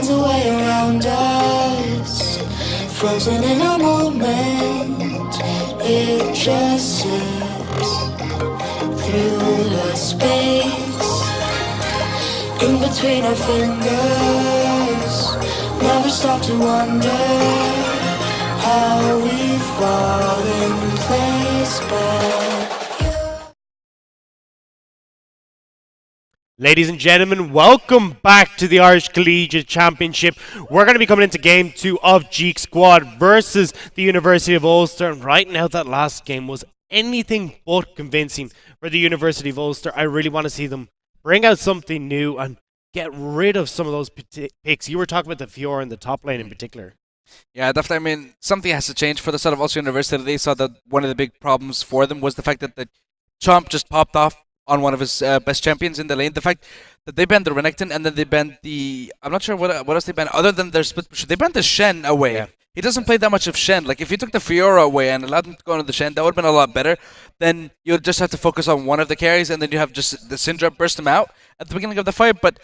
finds a way around us, frozen in a moment. It just slips through the space in between our fingers. Never stop to wonder how we fall in place, but Ladies and gentlemen, welcome back to the Irish Collegiate Championship. We're going to be coming into Game 2 of Geek Squad versus the University of Ulster. And right now, that last game was anything but convincing for the University of Ulster. I really want to see them bring out something new and get rid of some of those picks. You were talking about the Fiora in the top lane in particular. Yeah, definitely. I mean, something has to change for the side of Ulster University. They saw that one of the big problems for them was the fact that the Chomp just popped off on one of his best champions in the lane. The fact that they banned the Renekton and then they banned the... I'm not sure what else they banned other than their split push. They banned the Shen away. Yeah. He doesn't play that much of Shen. Like, if you took the Fiora away and allowed him to go into the Shen, that would have been a lot better. Then you'll just have to focus on one of the carries and then you have just the Syndra burst him out at the beginning of the fight. But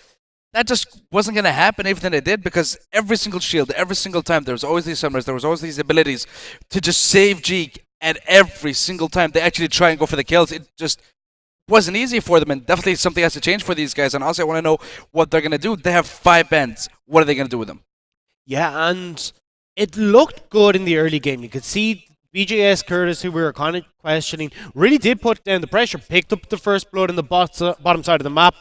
that just wasn't going to happen even if it did, because every single shield, every single time, there was always these summoners, there was always these abilities to just save Jeek, and every single time they actually try and go for the kills, it just wasn't easy for them, and definitely something has to change for these guys. And also I want to know what they're going to do. They have 5 bans. What are they going to do with them? Yeah, and it looked good in the early game. You could see BJS Curtis, who we were kind of questioning, really did put down the pressure, picked up the first blood in the bottom side of the map.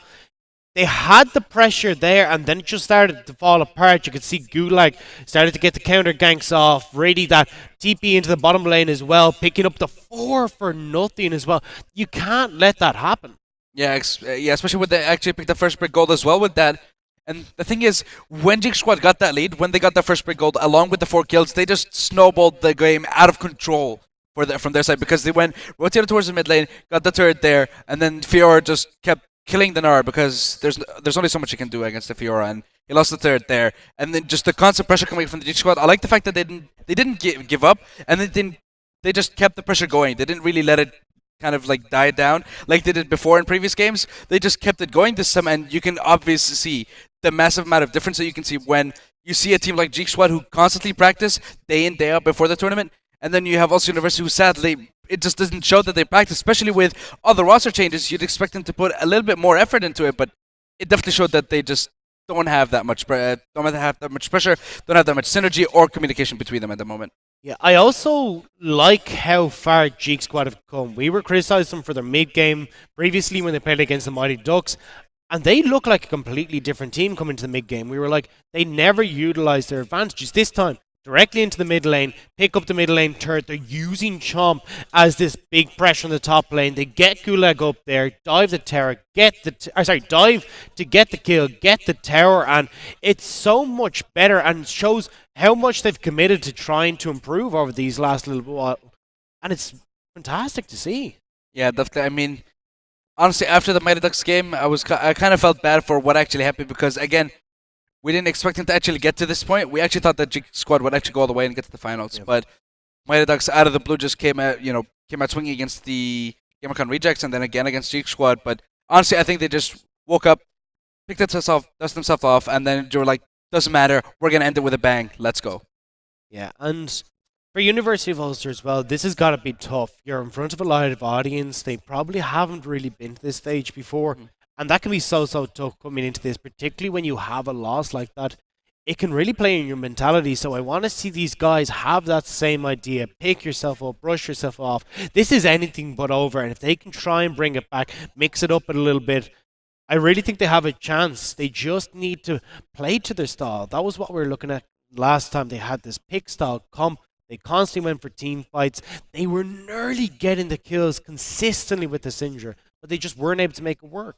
They had the pressure there, and then it just started to fall apart. You could see Gulag started to get the counter ganks off, really that TP into the bottom lane as well, picking up the 4 for nothing as well. You can't let that happen. Yeah, especially when they actually picked the first break gold as well with that. And the thing is, when Geek Squad got that lead, when they got their first break gold, along with the 4 kills, they just snowballed the game out of control from their side, because they went rotated towards the mid lane, got the turret there, and then Fiora just kept killing the Nara, because there's only so much you can do against the Fiora, and he lost the turret there. And then just the constant pressure coming from the Geek Squad. I like the fact that they didn't give up, and they just kept the pressure going. They didn't really let it kind of like die down like they did before in previous games. They just kept it going this time, and you can obviously see the massive amount of difference that you can see when you see a team like Geek Squad who constantly practice day in, day out before the tournament, and then you have Ulster University who sadly it just doesn't show that they practice, especially with other roster changes. You'd expect them to put a little bit more effort into it, but it definitely showed that they just don't have that much pressure, don't have that much synergy or communication between them at the moment. Yeah, I also like how far Geek Squad have come. We were criticising them for their mid-game previously when they played against the Mighty Ducks, and they look like a completely different team coming to the mid-game. We were like, they never utilised their advantages. This time, directly into the mid lane, pick up the mid lane turret. They're using Chomp as this big pressure on the top lane. They get Gulag up there, dive the tower, dive to get the kill, get the tower, and it's so much better and shows how much they've committed to trying to improve over these last little while. And it's fantastic to see. Yeah, definitely. I mean, honestly, after the Mighty Ducks game, I kind of felt bad for what actually happened, because again, we didn't expect him to actually get to this point. We actually thought that Geek Squad would actually go all the way and get to the finals. Yeah. But Mighty Ducks out of the blue just came out swinging against the GamerCon rejects and then again against Geek Squad. But honestly, I think they just woke up, picked themselves off, and then they were like, doesn't matter, we're going to end it with a bang. Let's go. Yeah, and for University of Ulster as well, this has got to be tough. You're in front of a live audience. They probably haven't really been to this stage before. Mm-hmm. And that can be so tough coming into this, particularly when you have a loss like that. It can really play in your mentality. So I want to see these guys have that same idea. Pick yourself up, brush yourself off. This is anything but over. And if they can try and bring it back, mix it up a little bit, I really think they have a chance. They just need to play to their style. That was what we were looking at last time. They had this pick style comp. They constantly went for team fights. They were nearly getting the kills consistently with the Syndra, but they just weren't able to make it work.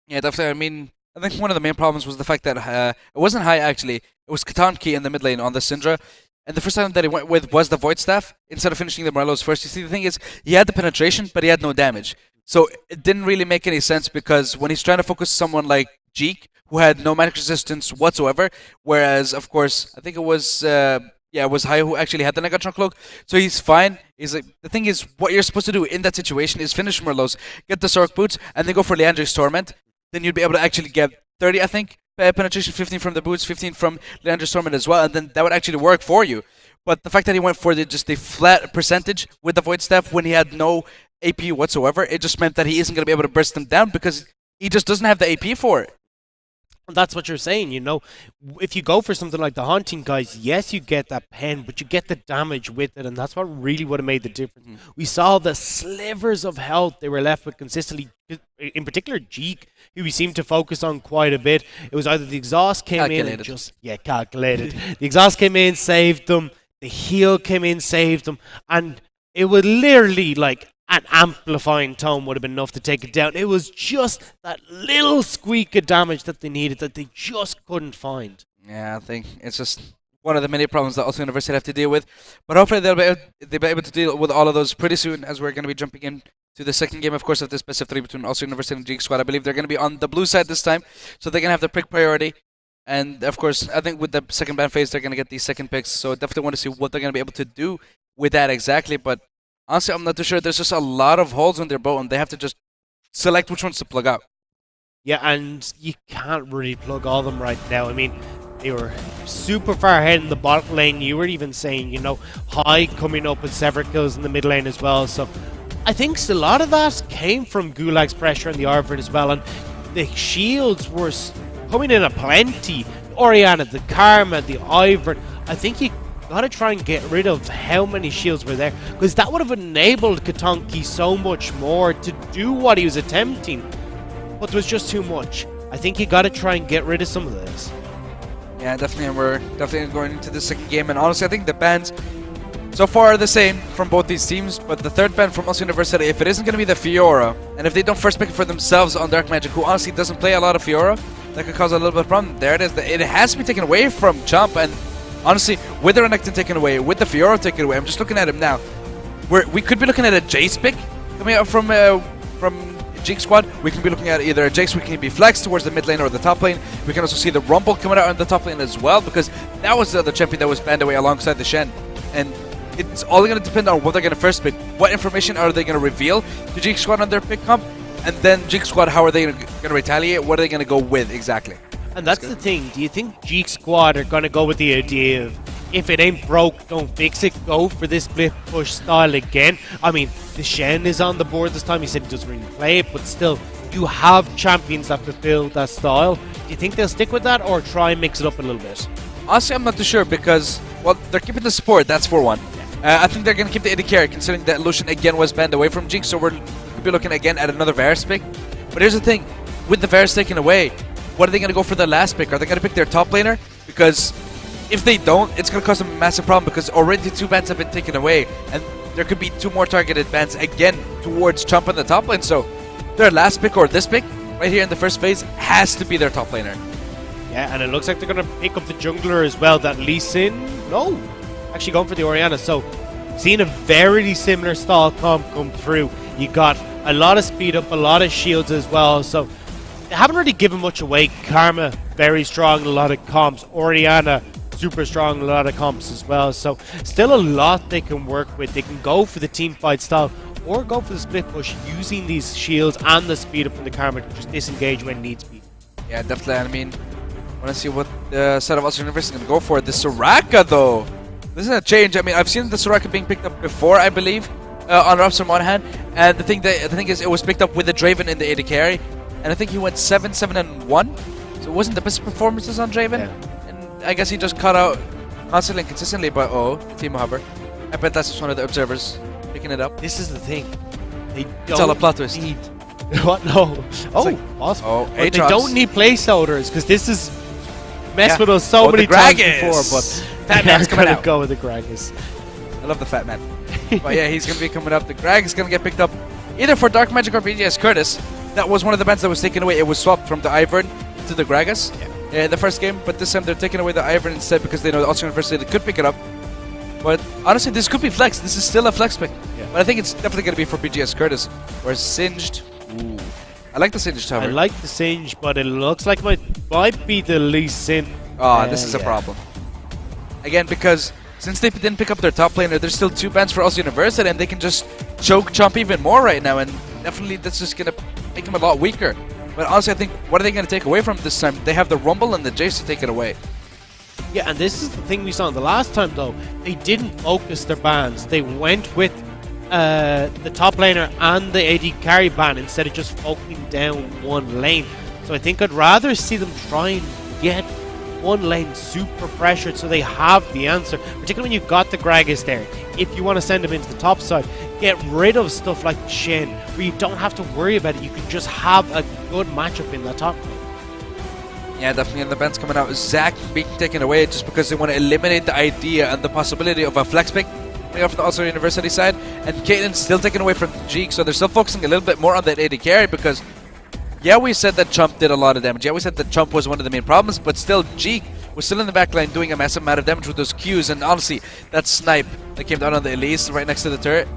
Yeah, definitely. I mean, I think one of the main problems was the fact that it wasn't high, actually. It was Katanki in the mid lane on the Syndra. And the first time that he went with was the Void Staff instead of finishing the Morellos first. You see, the thing is, he had the penetration, but he had no damage. So it didn't really make any sense, because when he's trying to focus someone like Jeek, who had no magic resistance whatsoever, whereas, of course, I think it was Hai who actually had the Negatron Cloak. So he's fine. He's like, the thing is, what you're supposed to do in that situation is finish Merlos, get the Sork Boots, and then go for Leandri's Torment. Then you'd be able to actually get 30, I think, penetration, 15 from the boots, 15 from Leandro Storman as well, and then that would actually work for you. But the fact that he went for just the flat percentage with the Void Staff when he had no AP whatsoever, it just meant that he isn't going to be able to burst them down because he just doesn't have the AP for it. That's what you're saying, you know. If you go for something like the Haunting, guys, yes, you get that pen, but you get the damage with it, and that's what really would have made the difference. We saw the slivers of health they were left with consistently, in particular Jeek, who we seemed to focus on quite a bit. It was either the exhaust came in and just, calculated. The exhaust came in, saved them, the heal came in, saved them, and it was literally like an amplifying tone would have been enough to take it down. It was just that little squeak of damage that they needed that they just couldn't find. Yeah, I think it's just one of the many problems that Ulster University have to deal with. But hopefully they'll be able to deal with all of those pretty soon, as we're going to be jumping in to the second game, of course, of this best of 3 between Ulster University and Jeek Squad. I believe they're going to be on the blue side this time, so they're going to have the pick priority. And of course, I think with the second ban phase, they're going to get these second picks. So I definitely want to see what they're going to be able to do with that exactly. But honestly, I'm not too sure. There's just a lot of holes in their boat, and they have to just select which ones to plug out. Yeah, and you can't really plug all of them right now. I mean, they were super far ahead in the bottom lane. You were even saying, you know, High coming up with several kills in the mid lane as well. So I think a lot of that came from Gulag's pressure on the Arvin as well. And the shields were coming in aplenty. Orianna, the Karma, the Ivern. I think you got to try and get rid of how many shields were there, because that would have enabled Katonki so much more to do what he was attempting, but there was just too much. I think you got to try and get rid of some of this. Yeah, definitely, and we're definitely going into the second game, and honestly I think the bans so far are the same from both these teams, but the third ban from Ulster University, if it isn't going to be the Fiora, and if they don't first pick it for themselves on Dark Magic, who honestly doesn't play a lot of Fiora, that could cause a little bit of problem. There it is. It has to be taken away from Chomp, and honestly, with the Renekton taken away, with the Fiora taken away, I'm just looking at him now. We could be looking at a Jace pick coming out from Jeek Squad. We can be looking at either a Jace, we can be flexed towards the mid lane or the top lane. We can also see the Rumble coming out on the top lane as well, because that was the other champion that was banned away alongside the Shen. And it's all going to depend on what they're going to first pick. What information are they going to reveal to Jeek Squad on their pick comp? And then Jeek Squad, how are they going to retaliate? What are they going to go with exactly? And that's the thing. Do you think Jeek Squad are going to go with the idea of, if it ain't broke, don't fix it, go for this split push style again? I mean, the Shen is on the board this time. He said he doesn't really play it, but still, you have champions that fulfill that style. Do you think they'll stick with that or try and mix it up a little bit? Honestly, I'm not too sure because, well, they're keeping the support, that's for one. I think they're going to keep the AD carry, considering that Lucian again was banned away from Jeek, so we're going to be looking again at another Varus pick. But here's the thing, with the Varus taken away, what are they going to go for the last pick? Are they going to pick their top laner? Because if they don't, it's going to cause them a massive problem, because already 2 bans have been taken away, and there could be 2 more targeted bans again towards Chomp in the top lane. So their last pick or this pick, right here in the first phase, has to be their top laner. Yeah, and it looks like they're going to pick up the jungler as well, that Lee Sin. No, actually going for the Orianna. So seeing a very similar style comp come through. You got a lot of speed up, a lot of shields as well. So they haven't really given much away. Karma, very strong in a lot of comps. Orianna, super strong in a lot of comps as well. So still a lot they can work with. They can go for the team fight style or go for the split push using these shields and the speed up from the Karma to just disengage when needs be. Yeah, definitely. I mean, I want to see what the set of Ulster University is going to go for. The Soraka, though. This is a change. I mean, I've seen the Soraka being picked up before, I believe, on Raps on one hand. And the thing is, it was picked up with the Draven in the AD carry. And I think he went 7-7-1. So it wasn't the best performances on Draven. Yeah. And I guess he just cut out constantly and consistently by Timo Hubbard. I bet that's just one of the observers picking it up. This is the thing. It's all a plot twist. What? No. Oh, awesome. Oh, they don't need placeholders, because this is messed with us so many times before. But Fat Man's coming out. Go with the Gragas. I love the Fat Man. But yeah, he's going to be coming up. The Greg is going to get picked up either for Dark Magic or BGS Curtis. That was one of the bans that was taken away. It was swapped from the Ivern to the Gragas in the first game. But this time they're taking away the Ivern instead, because they know the Ulster University could pick it up. But honestly, this could be flex. This is still a flex pick. Yeah. But I think it's definitely going to be for BGS Curtis. Whereas Singed, ooh. I like the Singed, however. I like the Singe, but it looks like it might be the least sin. Oh, this is a problem. Again, because since they didn't pick up their top laner, there's still 2 bans for Ulster University, and they can just choke Chomp even more right now, and definitely that's just going to make him a lot weaker. But honestly, I think, what are they going to take away from this time? They have the Rumble and the Jace to take it away. Yeah, and this is the thing we saw the last time, though. They didn't focus their bans. They went with the top laner and the AD carry ban instead of just focusing down one lane. So I think I'd rather see them try and get one lane super pressured so they have the answer, particularly when you've got the Gragas there. If you want to send them into the top side, get rid of stuff like Shin, where you don't have to worry about it. You can just have a good matchup in the top lane. Yeah, definitely. And the bans coming out. Zac being taken away just because they want to eliminate the idea and the possibility of a flex pick coming out from the Ulster University side. And Caitlyn's still taken away from Jeek, so they're still focusing a little bit more on that AD carry because, yeah, we said that Chump did a lot of damage. Yeah, we said that Chump was one of the main problems, but still, Jeek was still in the backline doing a massive amount of damage with those Qs. And honestly, that snipe that came down on the Elise right next to the turret,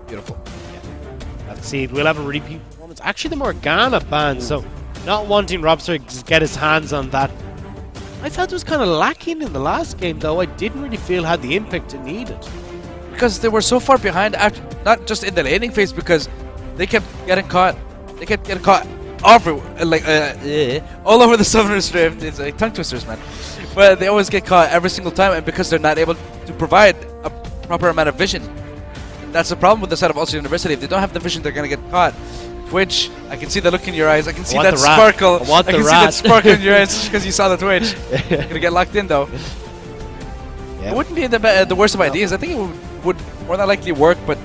beautiful. Yeah. Let's see, we'll have a repeat performance. Actually, the Morgana ban, so not wanting Robster to get his hands on that. I felt it was kind of lacking in the last game, though. I didn't really feel had the impact it needed. Because they were so far behind, after, not just in the laning phase, because they kept getting caught. They kept getting caught all over the Summoner's Rift. It's like tongue twisters, man. But they always get caught every single time, and because they're not able to provide a proper amount of vision. And that's the problem with the side of Ulster University. If they don't have the vision, they're going to get caught. Twitch, I can see the look in your eyes. I can see that sparkle. I can see that sparkle in your eyes because you saw the Twitch. You're going to get locked in, though. Yeah. It wouldn't be the worst of ideas. I think it would more than likely work, but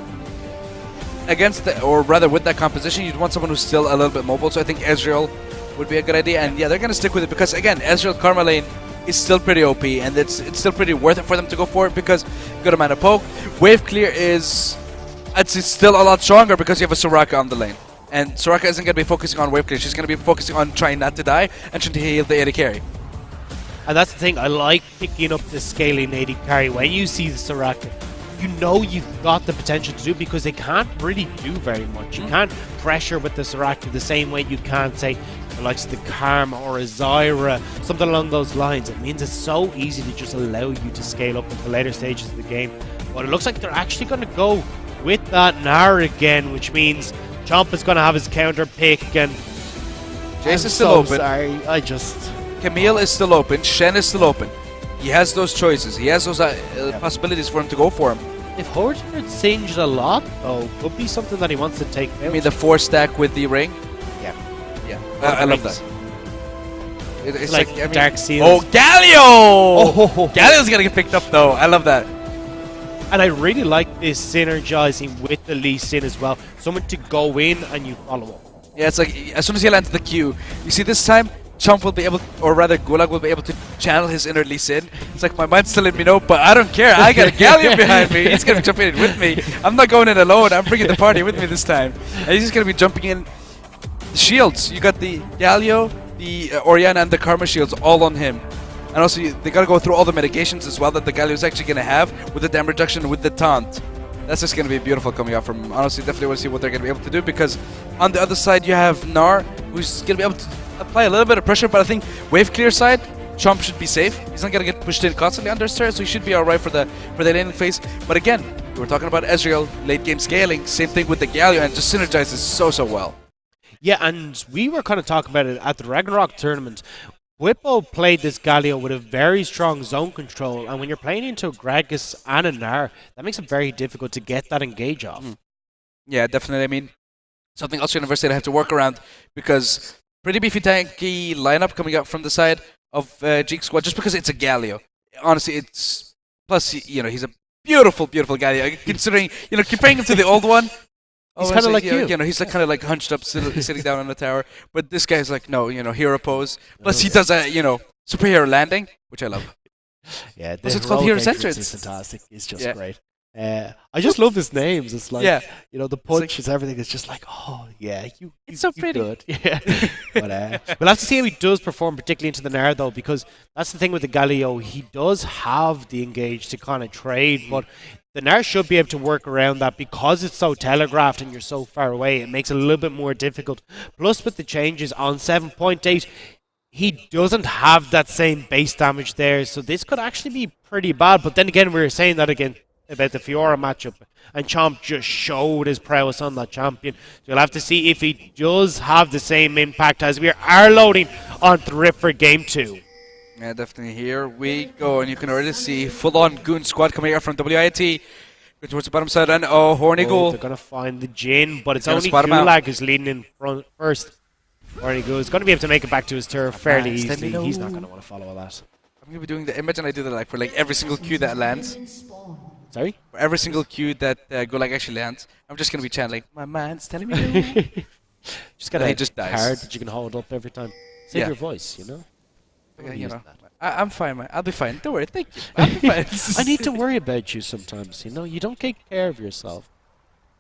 against or rather with that composition, you'd want someone who's still a little bit mobile. So I think Ezreal would be a good idea, and yeah, they're gonna stick with it because again, Ezreal Karma lane is still pretty OP, and it's still pretty worth it for them to go for it because good amount of poke. Wave clear is it's still a lot stronger because you have a Soraka on the lane, and Soraka isn't gonna be focusing on wave clear. She's gonna be focusing on trying not to die and trying to heal the AD carry. And that's the thing, I like picking up the scaling AD carry when you see the Soraka. You know you've got the potential to do because they can't really do very much. You can't pressure with the Soraka the same way you can, say, the likes of the Karma or a Zyra, something along those lines. It means it's so easy to just allow you to scale up into later stages of the game. But it looks like they're actually going to go with that Nara again, which means Chomp is going to have his counter pick, and Jace is still open. Sorry, Camille is still open. Shen is still open. He has those choices. He has those possibilities for him to go for him. If Horford singed a lot, though, could be something that he wants to take out. I mean, the 4-stack with the ring? Yeah. Yeah. I love that. It's like I mean, Dark Seals. Oh, Galio! Galio's going to get picked up, though. I love that. And I really like this synergizing with the Lee Sin as well. Someone to go in and you follow up. Yeah, it's like as soon as he lands the Q, you see this time, Chump will be able, or rather Gulag will be able to channel his inner Lee Sin. It's like, my mind's still letting me know, but I don't care. I got a Galio behind me. He's going to be jumping in with me. I'm not going in alone. I'm bringing the party with me this time. And he's just going to be jumping in. The shields. You got the Galio, the Orianna, and the Karma shields all on him. And also, they got to go through all the mitigations as well that the Galio is actually going to have with the damage reduction, with the taunt. That's just going to be beautiful coming out from him. Honestly, definitely want to see what they're going to be able to do, because on the other side, you have Gnar, who's going to be able to apply a little bit of pressure, but I think wave clear side, Chomp should be safe. He's not going to get pushed in constantly under his turret, so he should be alright for the laning phase. But again, we were talking about Ezreal, late game scaling, same thing with the Galio, and just synergizes so well. Yeah, and we were kind of talking about it at the Ragnarok tournament. Whippo played this Galio with a very strong zone control, and when you're playing into Gragas and a Gnar, that makes it very difficult to get that engage off. Yeah, definitely. I mean, something Ulster University have to work around, because pretty beefy tanky lineup coming out from the side of Jeek squad, just because it's a Galio. Honestly, it's plus he's a beautiful Galio. Considering comparing him to the old one, he's kind of like you. He's like kind of like hunched up, sitting down on the tower. But this guy's like hero pose. Plus he does a superhero landing, which I love. Yeah, what's it called? Hero Entrance. It's fantastic. It's just great. I just love his names. It's like, the punch is everything. It's just like, oh, yeah, it's so pretty. Good. Yeah. But we'll have to see how he does perform, particularly into the Gnar, though, because that's the thing with the Galio. He does have the engage to kind of trade, but the Gnar should be able to work around that because it's so telegraphed and you're so far away. It makes it a little bit more difficult. Plus, with the changes on 7.8, he doesn't have that same base damage there, so this could actually be pretty bad. But then again, we were saying that again about the Fiora matchup, and Chomp just showed his prowess on that champion. So you'll have to see if he does have the same impact as we are loading on Thrift for Game 2. Yeah, definitely. Here we go, and you can already see full-on Goon squad coming out from WIT. Go towards the bottom side, and Horny Ghoul. They're going to find the Jin, but it's Gonna only spot him out. Gulag who's leading in front first. Horny Ghoul is going to be able to make it back to his turf fairly Nice, let me easily. He's not know. going to want to follow all that. I'm going to be doing the... Imagine I do that like for like every single Q that lands. Sorry? For every single Q that Gulag actually lands. I'm just going to be chanting, my mind's telling me no. Just got And he a just dies. card that you can hold up every time. Save Yeah. your voice, you know? Yeah, you Use know. that. I'm fine, man. I'll be fine. Don't worry. Thank you. I'll be fine. I need to worry about you sometimes, you know? You don't take care of yourself.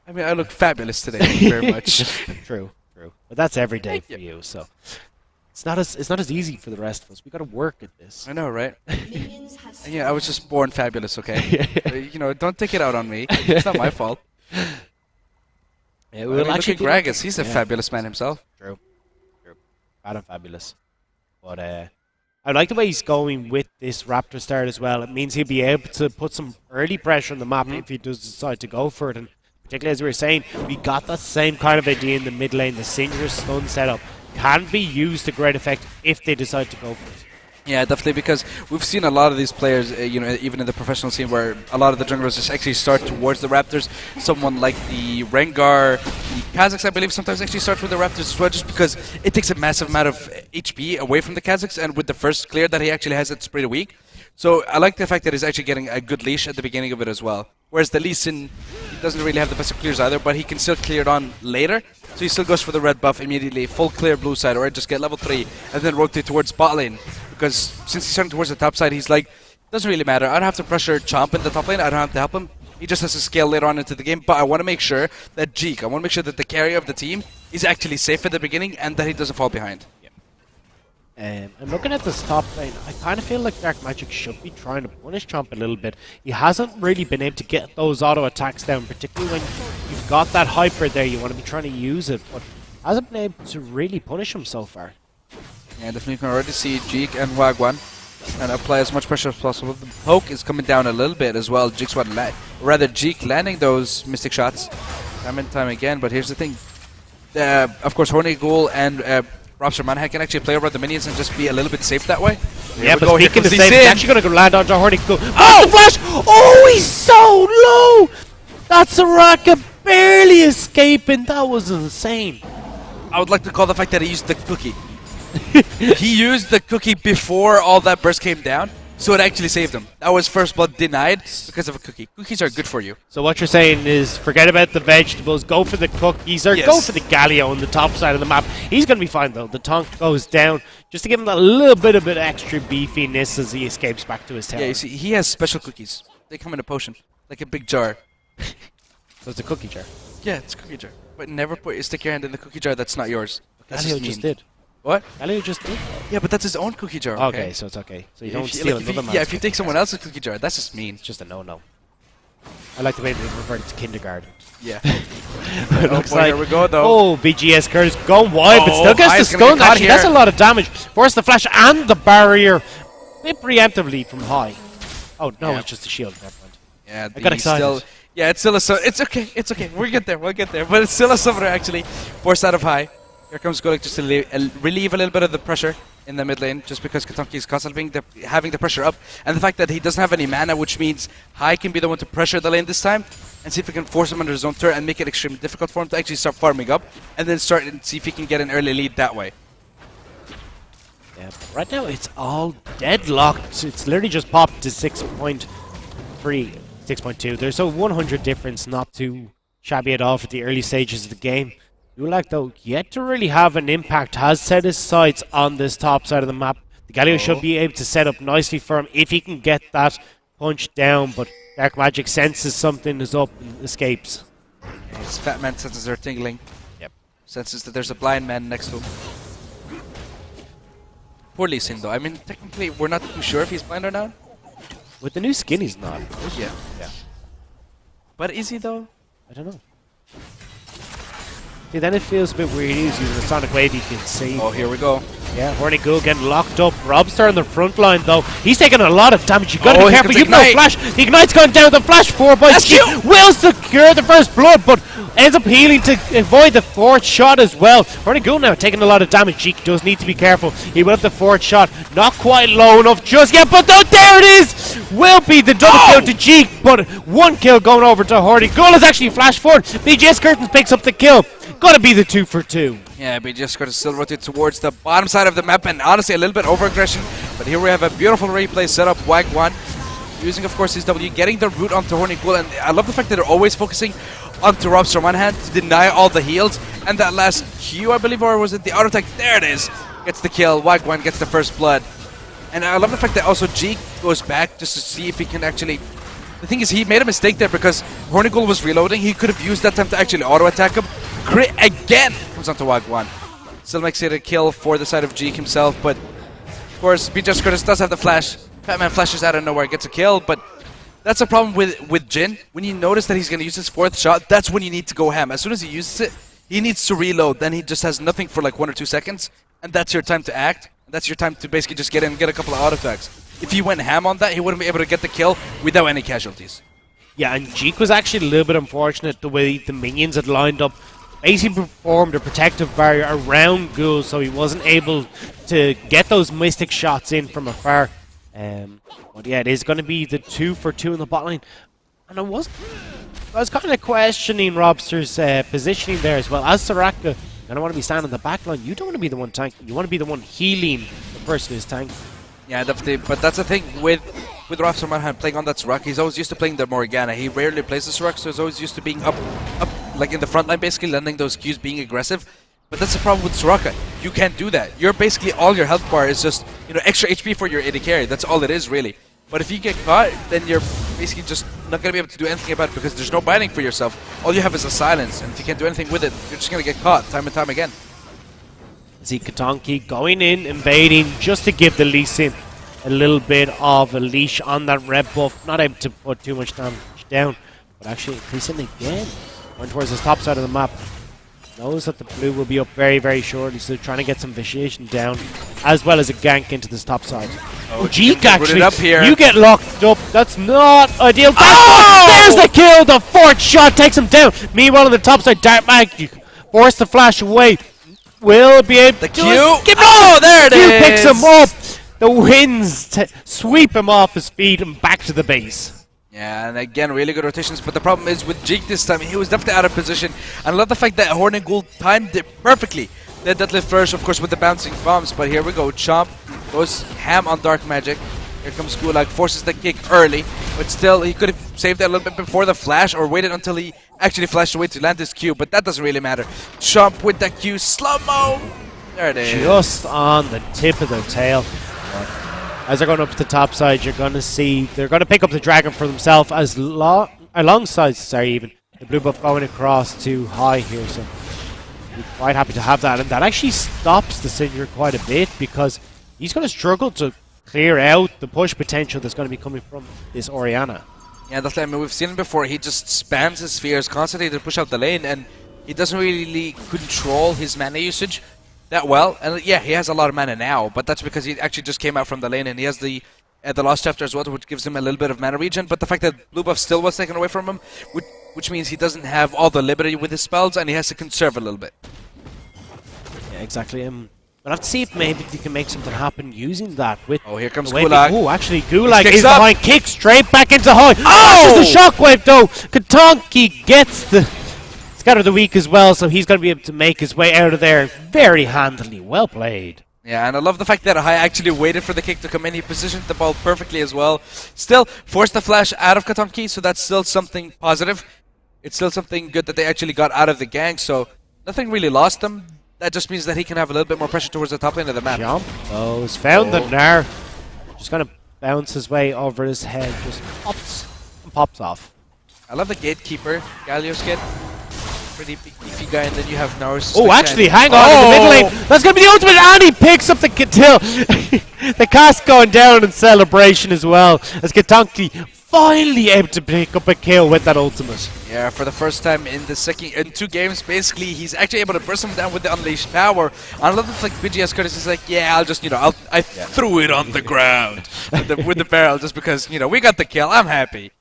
I mean, I look fabulous today. Thank you very much. True. But that's every day Thank for you. you, so it's not as easy for the rest of us. We got to work at this. I know, right? And yeah, I was just born fabulous, okay? You know, don't take it out on me. It's not my fault. Yeah, I mean, look at Gragas. He's a fabulous man himself. True. Bad and fabulous. But I like the way he's going with this Raptor start as well. It means he'll be able to put some early pressure on the map if he does decide to go for it. And particularly as we were saying, we got that same kind of idea in the mid lane. The Singer's stun setup can be used to great effect if they decide to go for it. Yeah, definitely, because we've seen a lot of these players, you know, even in the professional scene, where a lot of the junglers just actually start towards the Raptors. Someone like the Rengar, the Kazakhs, I believe, sometimes actually starts with the Raptors as well, just because it takes a massive amount of HP away from the Kazakhs, and with the first clear that he actually has, it's pretty weak. So I like the fact that he's actually getting a good leash at the beginning of it as well. Whereas the Lee Sin, he doesn't really have the best of clears either, but he can still clear it on later. So he still goes for the red buff immediately, full clear blue side, or just get level 3 and then rotate towards bot lane. Because since he's turning towards the top side, he's like, doesn't really matter. I don't have to pressure Chomp in the top lane. I don't have to help him. He just has to scale later on into the game. But I want to make sure that I want to make sure that the carry of the team is actually safe at the beginning and that he doesn't fall behind. I'm looking at this top lane. I kind of feel like Dark Magic should be trying to punish Chomp a little bit. He hasn't really been able to get those auto attacks down, particularly when you've got that hyper there. You want to be trying to use it, but hasn't been able to really punish him so far. Yeah, definitely you can already see Jeek and Wagwan and apply as much pressure as possible. The poke is coming down a little bit as well. Jeek landing those mystic shots time and time again. But here's the thing. Of course, Horny Ghoul and Robster Manhattan can actually play over the minions and just be a little bit safe that way. Yeah, but speaking of safe, he's he's actually going to go land onto Horny Ghoul. Oh, the flash! Oh, he's so low! That's a rocket barely escaping. That was insane. I would like to call the fact that he used the cookie. He used the cookie before all that burst came down, so it actually saved him. That was first blood denied because of a cookie. Cookies are good for you. So what you're saying is forget about the vegetables, go for the cookies, or go for the Galio on the top side of the map. He's going to be fine though. The tonk goes down just to give him that little bit of extra beefiness as he escapes back to his tower. Yeah, you see, he has special cookies. They come in a potion, like a big jar. So it's a cookie jar. Yeah, it's a cookie jar. But never stick your hand in the cookie jar that's not yours. That's Galio just did. What? Galio just did. Yeah, but that's his own cookie jar. Okay, so it's okay. So you don't steal another man's. Yeah, if you take someone else's cookie jar, that's just mean. It's just a no-no. I like the way they reverted to kindergarten. Yeah. It looks boy, like, here we go, though. Oh, BGS Curtis going wide, but still gets the High's gonna stun. get caught Actually, here. that's a lot of damage. Force the flash and the barrier. A bit preemptively from High. Oh, no, Yeah. it's just a shield. Never mind. Yeah, I got excited. It's still a it's okay, it's okay. We'll get there, But it's still a summoner actually. Forced out of High. Here comes Golek just to relieve a little bit of the pressure in the mid lane, just because Katonki is constantly having the pressure up, and the fact that he doesn't have any mana, which means High can be the one to pressure the lane this time, and see if he can force him under his own turret and make it extremely difficult for him to actually start farming up, and then start and see if he can get an early lead that way. Yeah, but right now it's all deadlocked. It's literally just popped to 6.3, 6.2. There's a 100 difference, not too shabby at all for the early stages of the game. Ulak, though, yet to really have an impact, has set his sights on this top side of the map. The Galio should be able to set up nicely for him if he can get that punch down, but Dark Magic senses something is up and escapes. His fat man senses are tingling. Yep. Senses that there's a blind man next to him. Poor Lee Sin, though. I mean, technically, we're not too sure if he's blind or not. With the new skin, he's not. Yeah. But is he, though? I don't know. See, then it feels a bit weird. He's using the Sonic Wave, he can save. Oh, here we go. Yeah, Horny Ghoul getting locked up. Robster in the front line though. He's taking a lot of damage. You gotta be careful. You've no flash. The Ignite's going down. The flash 4 by G will secure the first blood, but ends up healing to avoid the 4th shot as well. Horny Ghoul now taking a lot of damage. G does need to be careful. He will have the 4th shot. Not quite low enough just yet, but there it is! Will be the double kill to G, but 1 kill going over to Horny Ghoul is actually flash forward. BGS Curtains picks up the kill. Gotta be the 2 for 2. Yeah, BGS Curtains still rotate towards the bottom side of the map, and honestly a little bit over aggression. But here we have a beautiful replay setup. Wag1 using, of course, his W, getting the root onto Horny Ghoul, and I love the fact that they're always focusing onto Robster on one hand to deny all the heals. And that last Q, I believe, or was it the auto attack? There it is. Gets the kill. Wag1 gets the first blood. And I love the fact that also G goes back just to see if he can actually... The thing is, he made a mistake there because Horny Ghoul was reloading. He could have used that time to actually auto-attack him. Crit again! Comes onto Wag1. Still makes it a kill for the side of G himself, but... Of course, BGS Curtis does have the flash. Batman flashes out of nowhere, gets a kill, but... That's a problem with Jin. When you notice that he's going to use his 4th shot, that's when you need to go ham. As soon as he uses it, he needs to reload. Then he just has nothing for like 1 or 2 seconds. And that's your time to act. That's your time to basically just get in and get a couple of auto attacks. If he went ham on that, he wouldn't be able to get the kill without any casualties. Yeah, and Jeek was actually a little bit unfortunate the way the minions had lined up. Basically performed a protective barrier around Ghoul, so he wasn't able to get those mystic shots in from afar. But yeah, it is going to be the 2 for 2 in the bot line. And I was kind of questioning Robster's positioning there as well. As Soraka, you don't want to be standing in the back line. You don't want to be the one tanking. You want to be the one healing the person who's tanking. Yeah, definitely. But that's the thing with Robster Manhan playing on that Soraka. He's always used to playing the Morgana. He rarely plays the Soraka, so he's always used to being up like in the front line, basically landing those Qs, being aggressive. But that's the problem with Soraka. You can't do that. You're basically, all your health bar is just, you know, extra HP for your AD carry. That's all it is, really. But if you get caught, then you're basically just not going to be able to do anything about it because there's no binding for yourself. All you have is a silence, and if you can't do anything with it, you're just going to get caught time and time again. See Katonki going in, invading, just to give the Lee Sin a little bit of a leash on that red buff. Not able to put too much damage down, but actually increasing again. Going towards the top side of the map. Knows that the blue will be up very, very shortly, so trying to get some vitiation down, as well as a gank into this top side. Oh, Jeek actually, up here. You get locked up. That's not ideal. There's the kill. The 4th shot takes him down. Meanwhile, on the top side, Dark Mag force the flash away. Will be able to Q. Oh, there it is. Q picks him up. The winds sweep him off his feet and back to the base. Yeah, and again, really good rotations, but the problem is with Jeek this time, he was definitely out of position. And I love the fact that Horny Ghoul timed it perfectly. The deadlift first, of course, with the bouncing bombs, but here we go. Chomp goes ham on Dark Magic. Here comes Gulag, forces the kick early, but still, he could have saved that a little bit before the flash, or waited until he actually flashed away to land his Q, but that doesn't really matter. Chomp with that Q, slow-mo! There it is. Just on the tip of their tail. As they're going up to the top side, you're going to see they're going to pick up the dragon for themselves as alongside, even the blue buff going across too high here. So we're quite happy to have that, and that actually stops the Senior quite a bit because he's going to struggle to clear out the push potential that's going to be coming from this Orianna. Yeah, that's like, I mean, we've seen it before. He just spams his spheres constantly to push out the lane, and he doesn't really control his mana usage that well. And yeah, he has a lot of mana now, but that's because he actually just came out from the lane, and he has the Lost Chapter as well, which gives him a little bit of mana regen. But the fact that blue buff still was taken away from him, which means he doesn't have all the liberty with his spells, and he has to conserve a little bit. Yeah, exactly. We'll have to see if maybe they can make something happen using that. With oh, here comes Gulag. Oh, actually, Gulag is behind. Kick straight back into high. Oh! There's the shockwave, though. Katonki gets the Scatter the Weak as well, so he's going to be able to make his way out of there very handily. Well played. Yeah, and I love the fact that Hai actually waited for the kick to come in. He positioned the ball perfectly as well. Still, forced the flash out of Katonki, so that's still something positive. It's still something good that they actually got out of the gang, so nothing really lost them. That just means that he can have a little bit more pressure towards the top lane of the map. Jump. Oh, he's found the Gnar. Just going to bounce his way over his head. Just pops and pops off. I love the Gatekeeper, Galio's kid. Pretty big beefy guy, and then you have Norris. Oh, actually, hang on in the mid lane. That's going to be the ultimate, and he picks up the kill. The cast going down in celebration as well, as Katonki finally able to pick up a kill with that ultimate. Yeah, for the first time in in 2 games, basically, he's actually able to burst him down with the unleashed power. On a level like BGS Curtis is like, yeah, I'll just, I threw it on the ground with the barrel just because, we got the kill. I'm happy.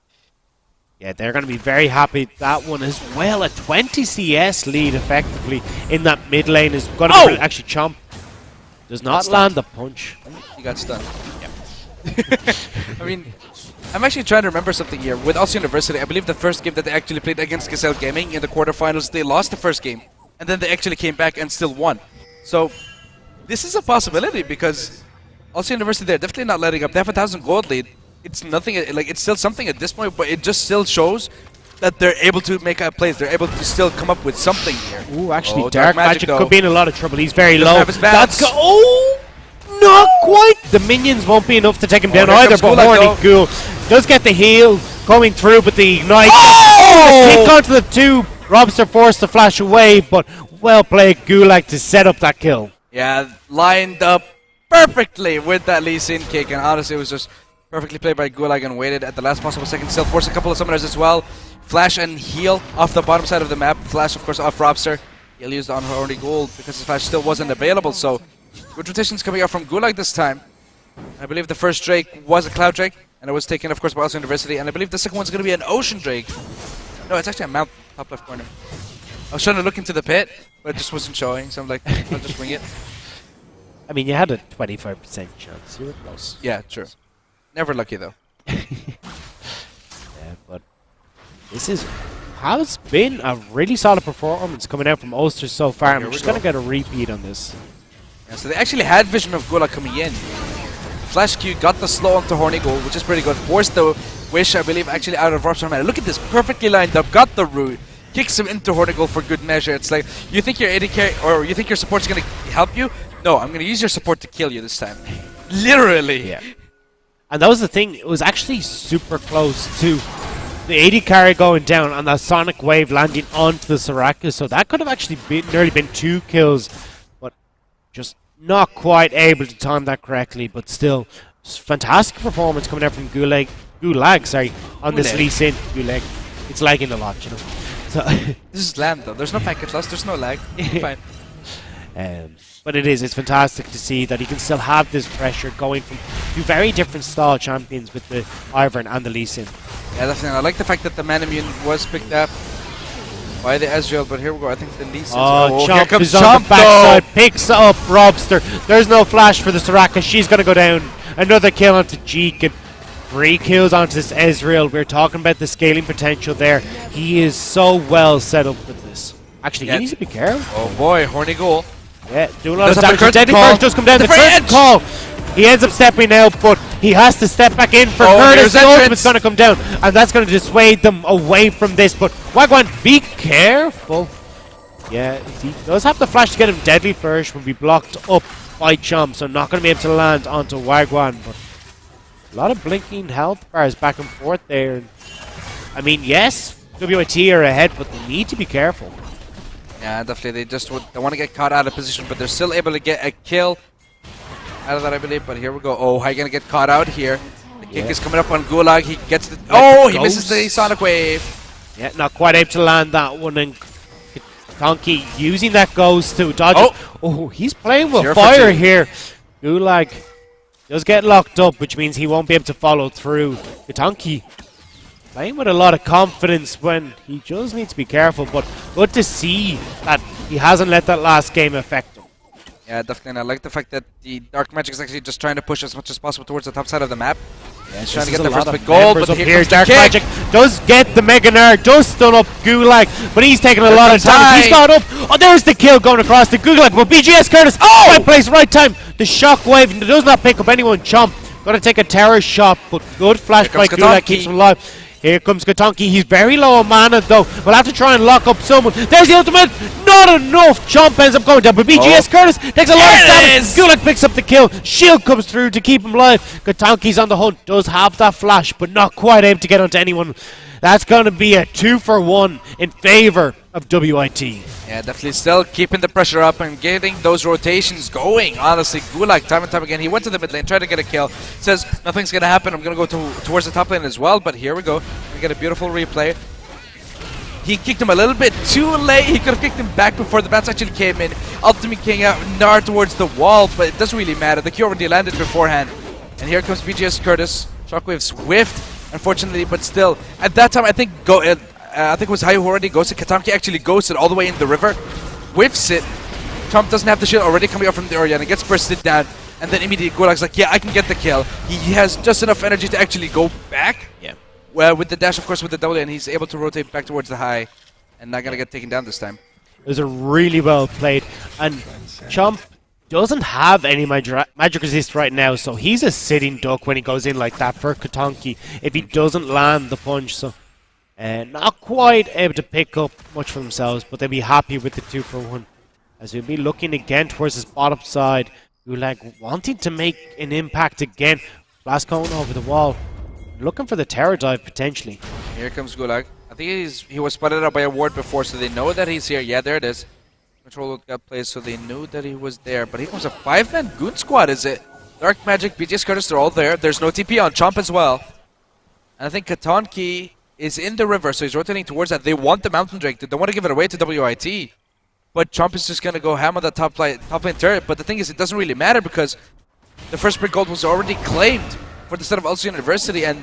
Yeah, they're going to be very happy with that one as well. A 20 CS lead effectively in that mid lane is going to actually Chomp. Does not land the punch. He got stunned. Yeah. I mean, I'm actually trying to remember something here. With Ulster University, I believe the first game that they actually played against Gazelle Gaming in the quarterfinals, they lost the first game. And then they actually came back and still won. So, this is a possibility because Ulster University, they're definitely not letting up. They have a 1,000 gold lead. It's nothing, it's still something at this point, but it just still shows that they're able to make out plays. They're able to still come up with something here. Ooh, actually, Dark Magic could be in a lot of trouble. He's very low. That's not quite. The minions won't be enough to take him down either, but Horny Ghoul does get the heal coming through, but the Ignite kick onto the 2. Robster forced to flash away, but well played Gulag to set up that kill. Yeah, lined up perfectly with that Lee Sin kick, and honestly, it was just perfectly played by Gulag and waited at the last possible second. Still forced a couple of summoners as well. Flash and heal off the bottom side of the map. Flash, of course, off Robster. He'll use the on Horny Ghoul because his flash still wasn't available, so good rotations coming out from Gulag this time. I believe the first Drake was a Cloud Drake, and it was taken, of course, by Ulster University, and I believe the second one's going to be an Ocean Drake. No, it's actually a Mount, top left corner. I was trying to look into the pit, but it just wasn't showing, so I'm like, I'll just wing it. I mean, you had a 25% chance. You were close. Yeah, true. Never lucky, though. Yeah, but this has been a really solid performance coming out from Ulster so far. I'm just going to get a repeat on this. Yeah, so they actually had vision of Gulag coming in. Flash Q got the slow onto Horny Ghoul, which is pretty good. Forced the Wish, I believe, actually out of Robster mana. Look at this, perfectly lined up, got the root, kicks him into Horny Ghoul for good measure. It's like, you think your AD carry, or you think your support's going to help you? No, I'm going to use your support to kill you this time. Literally. Yeah. And that was the thing, it was actually super close to the AD carry going down and that Sonic Wave landing onto the Soraka, so that could have actually nearly been 2 kills, but just not quite able to time that correctly, but still, fantastic performance coming out from Gulag, on this Lee Sin. Gulag. It's lagging a lot, So this is land though, there's no packet loss, there's no lag, fine. But it's fantastic to see that he can still have this pressure going from 2 very different style champions with the Ivern and the Lee Sin. Yeah, definitely. I like the fact that the Manamune was picked up by the Ezreal, but here we go. I think the Lee Sin. Chomp here comes on the backside, picks up Robster. There's no flash for the Soraka. She's going to go down. Another kill onto Jeek and 3 kills onto this Ezreal. We're talking about the scaling potential there. He is so well set up with this. Actually, he needs to be careful. Oh boy, Horny Ghoul. Yeah, doing a lot of damage. Deadly Curse does come down. The curtain call. He ends up stepping out, but he has to step back in for Curtis. The ultimate's going to come down, and that's going to dissuade them away from this. But Wagwan, be careful. Yeah, he does have the flash to get him. Deadly Flourish will be blocked up by Chomp, so not going to be able to land onto Wagwan. But a lot of blinking health bars back and forth there. I mean, yes, WIT are ahead, but they need to be careful. Yeah, definitely. They want to get caught out of position, but they're still able to get a kill out of that, I believe. But here we go. Oh, how are you going to get caught out here? The kick is coming up on Gulag. He gets the... Oh, he misses the Sonic Wave. Yeah, not quite able to land that one. And Donkey using that ghost to dodge. Oh, he's playing with fire here. Gulag does get locked up, which means he won't be able to follow through. Donkey playing with a lot of confidence when he just needs to be careful, but good to see that he hasn't let that last game affect him. Yeah, definitely. And I like the fact that the Dark Magic is actually just trying to push as much as possible towards the top side of the map. Yeah, he's trying to get the first big goal, but here comes Dark Magic does get the Mega Nerd, does stun up Gulag, but he's taking a lot of time. He's got up. Oh, there's the kill going across the Gulag, but BGS Curtis, right place, right time. The shockwave does not pick up anyone. Chomp going to take a terror shot, but good flash by Gulag keeps him alive. Here comes Katonki. He's very low on mana, though. We'll have to try and lock up someone. There's the ultimate. Not enough. Chomp ends up going down. But BGS Curtis takes a lot of damage. Gulag picks up the kill. Shield comes through to keep him alive. Katonki's on the hunt. Does have that flash, but not quite able to get onto anyone. That's going to be a 2-for-1 in favor of WIT. Yeah, definitely still keeping the pressure up and getting those rotations going. Honestly, Gulag, time and time again, he went to the mid lane, tried to get a kill. Says, nothing's going to happen, I'm going to go towards the top lane as well. But here we go. We get a beautiful replay. He kicked him a little bit too late. He could have kicked him back before the bats actually came in. Ultimate King out, Gnar towards the wall, but it doesn't really matter. The Q already landed beforehand. And here comes BGS Curtis. Shockwave swift, unfortunately, but still. At that time, I think it was Hayu who already ghosted. Katamki actually ghosted all the way in the river. Whiffs it. Chomp doesn't have the shield already coming up from the Orianna. Gets bursted down. And then immediately Gulag's like, yeah, I can get the kill. He has just enough energy to actually go back. Yeah. Well, with the dash, of course, with the W, and he's able to rotate back towards the high. And not going to get taken down this time. It was a really well played. And Chomp doesn't have any magic resist right now, so he's a sitting duck when he goes in like that for Katonki if he doesn't land the punch. So not quite able to pick up much for themselves, but they'll be happy with the 2-for-1. As we'll be looking again towards his bottom side. Gulag wanting to make an impact again. Blast going over the wall. Looking for the terror dive potentially. Here comes Gulag. I think he was spotted out by a ward before, so they know that he's here. Yeah, there it is. Control got placed, so they knew that he was there. But here comes a 5-man Goon Squad, is it? Dark Magic, BGS Curtis, they're all there. There's no TP on Chomp as well. And I think Katonki is in the river, so he's rotating towards that. They want the Mountain Drake. They don't want to give it away to WIT. But Chomp is just going to go ham on the top lane turret. But the thing is, it doesn't really matter because the first pick gold was already claimed for the set of Ulster University. And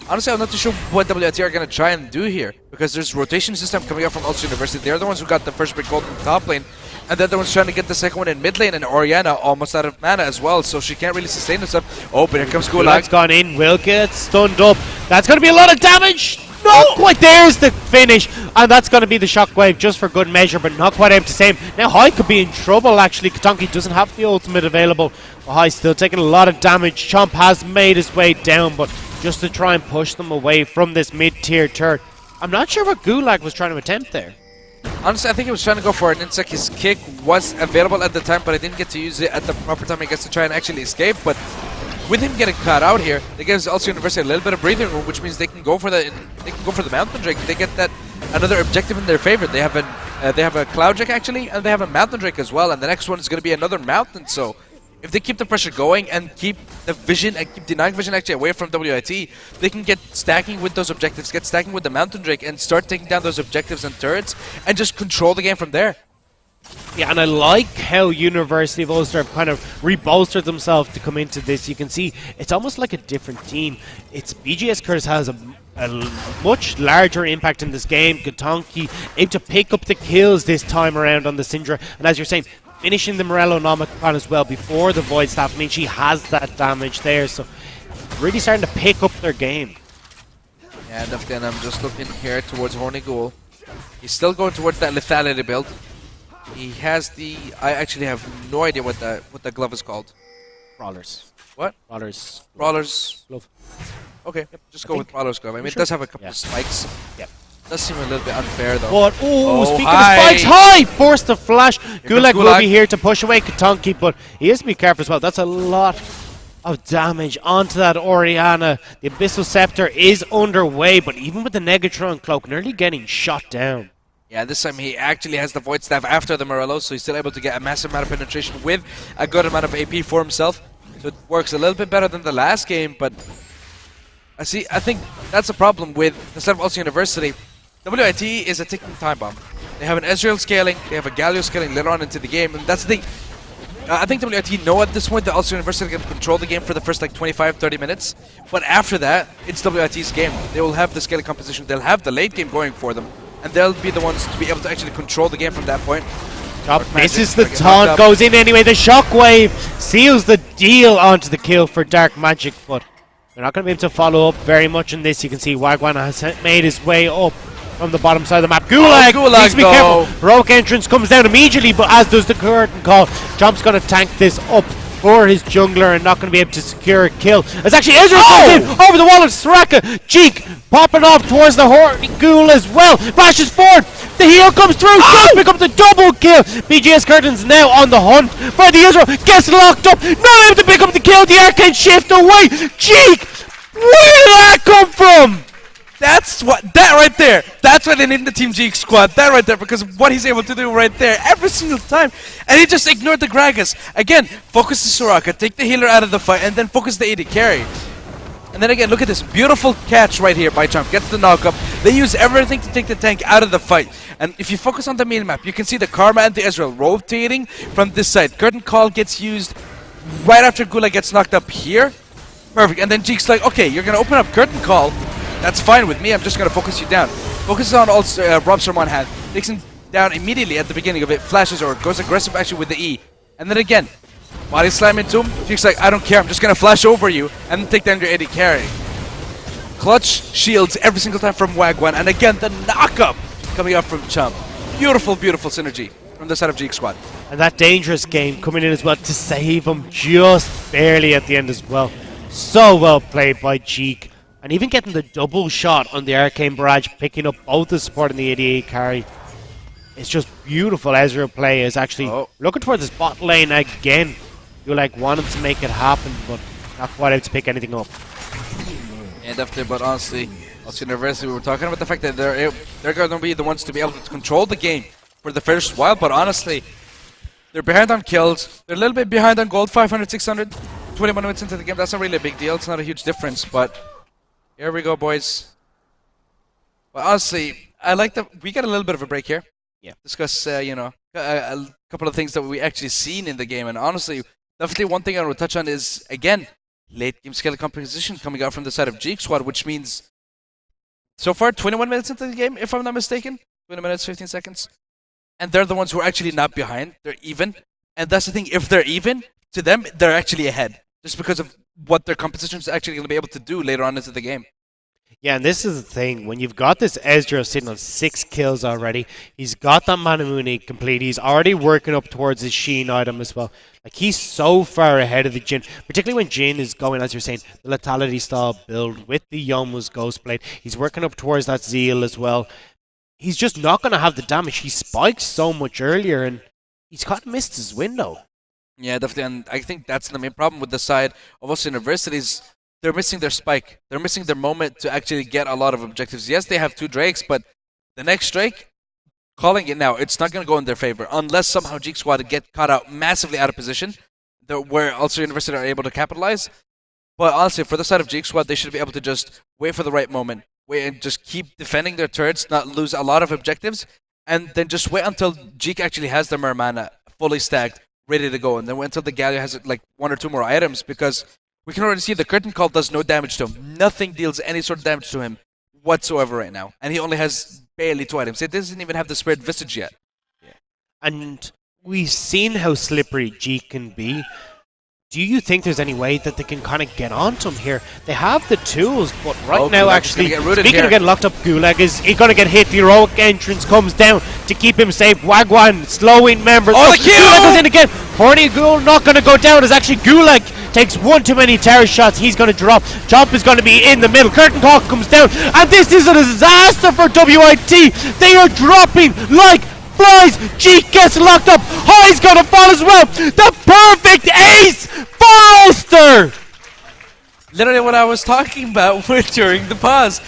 honestly, I'm not too sure what WIT are going to try and do here, because there's rotation system coming out from Ulster University. They're the ones who got the first big gold in the top lane, and they're the ones trying to get the second one in mid lane, and Orianna almost out of mana as well, so she can't really sustain herself. Oh, but here comes Gulag's Gulag. gone in, will get stunned up. That's going to be a lot of damage. No, quite there's the finish, and that's going to be the shockwave just for good measure, but not quite able to save him. Now Hai could be in trouble actually. Katonki doesn't have the ultimate available, but Hai's still taking a lot of damage. Chomp has made his way down, but just to try and push them away from this mid-tier turret. I'm not sure what Gulag was trying to attempt there. Honestly, I think he was trying to go for an insect. His kick was available at the time, but I didn't get to use it at the proper time, I guess, to try and actually escape. But with him getting caught out here, they gives Ulster University a little bit of breathing room, which means they can go for the Mountain Drake. They get that another objective in their favor. They have a Cloud Drake actually, and they have a Mountain Drake as well. And the next one is going to be another Mountain. So if they keep the pressure going and keep the vision and keep denying vision actually away from WIT, they can get stacking with those objectives, get stacking with the Mountain Drake, and start taking down those objectives and turrets, and just control the game from there. Yeah, and I like how University of Ulster have kind of rebolstered themselves to come into this. You can see it's almost like a different team. It's BGS Curtis has a much larger impact in this game. Katonki able to pick up the kills this time around on the Syndra, and as you're saying, finishing the Morello Nomicon as well before the Void Staff. I mean, she has that damage there, so really starting to pick up their game. Yeah, definitely, and I'm just looking here towards Horny Ghoul. He's still going towards that lethality build. He has the... I actually have no idea what the glove is called. Brawlers. What? Brawlers. Brawlers. Glove. Okay, yep, just go with Brawlers glove. I mean, it does have a couple of spikes. Yep. Does seem a little bit unfair though. But, speaking Hai. of spikes, Hai forced the flash. Gulag Will be here to push away Katonki, but he has to be careful as well. That's a lot of damage onto that Orianna. The Abyssal Scepter is underway, but even with the Negatron Cloak, nearly getting shot down. Yeah, this time he actually has the Void Staff after the Morello, so he's still able to get a massive amount of penetration with a good amount of AP for himself. So it works a little bit better than the last game, but I think that's a problem with the set of Ulster University. WIT is a ticking time bomb. They have an Ezreal scaling, they have a Galio scaling later on into the game, and that's the thing. I think WIT know at this point that Ulster University can control the game for the first like 25-30 minutes, but after that, it's WIT's game. They will have the scaling composition, they'll have the late game going for them, and they'll be the ones to be able to actually control the game from that point. This is the taunt, goes in anyway. The Shockwave seals the deal onto the kill for Dark Magic, but they're not going to be able to follow up very much in this. You can see Wagwan has made his way up from the bottom side of the map. Gulag needs to be careful. Heroic entrance comes down immediately, but as does the curtain call. Chomp's going to tank this up for his jungler and not going to be able to secure a kill. It's actually Ezreal comes in over the wall of Soraka. Cheek popping off towards the Horny Ghoul as well. Flashes forward. The heal comes through. Does pick up the double kill. BGS Curtain's now on the hunt for the Ezreal. Gets locked up. Not able to pick up the kill. The Arcane shift away. Cheek. Where did that come from? That's that right there. That's why they need the Team Geek squad. That right there, because of what he's able to do right there every single time. And he just ignored the Gragas. Again, focus the Soraka, take the healer out of the fight, and then focus the AD carry. And then again, look at this beautiful catch right here by Chomp. Gets the knock-up. They use everything to take the tank out of the fight. And if you focus on the main map, you can see the Karma and the Ezreal rotating from this side. Curtain Call gets used right after Gulag gets knocked up here. Perfect. And then Jeek's like, okay, you're going to open up Curtain Call. That's fine with me. I'm just going to focus you down. Focuses on Rob Sermon hand. Takes him down immediately at the beginning of it. Flashes or goes aggressive actually with the E. And then again, body slam into him. Jeek's like, I don't care. I'm just going to flash over you and then take down your AD carry. Clutch shields every single time from Wagwan. And again, the knock-up coming up from Chump. Beautiful, beautiful synergy from the side of Jeek squad. And that dangerous game coming in as well to save him just barely at the end as well. So well played by Jeek. And even getting the double shot on the Arcane Barrage, picking up both the support and the 88 carry. It's just beautiful Ezreal play is actually looking towards his bot lane again. You like want him to make it happen, but not quite able to pick anything up. And after, but honestly, Ulster University, we were talking about the fact that they're going to be the ones to be able to control the game for the first while, but honestly, they're behind on kills. They're a little bit behind on gold, 500, 600, 21 minutes into the game. That's not really a big deal. It's not a huge difference, but here we go, boys. But honestly, I like that we got a little bit of a break here. Yeah. Discuss, you know, a couple of things that we actually seen in the game, and honestly, definitely one thing I want to touch on is, again, late game skill composition coming out from the side of Jeek squad, which means so far 21 minutes into the game, if I'm not mistaken. 20 minutes, 15 seconds. And they're the ones who are actually not behind. They're even. And that's the thing, if they're even, to them, they're actually ahead. Just because of what their composition is actually going to be able to do later on into the game. Yeah, and this is the thing. When you've got this Ezreal sitting on 6 kills already, he's got that Manamune complete. He's already working up towards his Sheen item as well. Like, he's so far ahead of the Jhin, particularly when Jhin is going, as you're saying, the Lethality style build with the Yomu's Ghostblade. He's working up towards that Zeal as well. He's just not going to have the damage. He spiked so much earlier, and he's kind of missed his window. Yeah, definitely, and I think that's the main problem with the side of Ulster Universities. They're missing their spike. They're missing their moment to actually get a lot of objectives. Yes, they have 2 Drakes, but the next Drake, calling it now, it's not going to go in their favor unless somehow Jeek Squad get caught out massively out of position, where Ulster University are able to capitalize. But honestly, for the side of Jeek Squad, they should be able to just wait for the right moment, wait and just keep defending their turrets, not lose a lot of objectives, and then just wait until Jeek actually has their Mermana fully stacked, ready to go, and then wait until the Galio has like 1 or 2 more items, because we can already see the Curtain Call does no damage to him. Nothing deals any sort of damage to him whatsoever right now. And he only has barely 2 items. It doesn't even have the Spirit Visage yet. Yeah. And we've seen how slippery Jeek can be. Do you think there's any way that they can kind of get onto him here? They have the tools, but right now, actually, speaking of getting locked up, Gulag is going to get hit. The heroic entrance comes down to keep him safe. Wagwan slowing members. Oh, the kill! Gulag goes in again. Horny Ghoul not going to go down. It's actually Gulag takes 1 too many terror shots. He's going to drop. Chomp is going to be in the middle. Curtain Call comes down. And this is a disaster for WIT. They are dropping like flies. Jeek gets locked up. High's going to fall as well. The perfect ace for Ulster. Literally what I was talking about during the pause.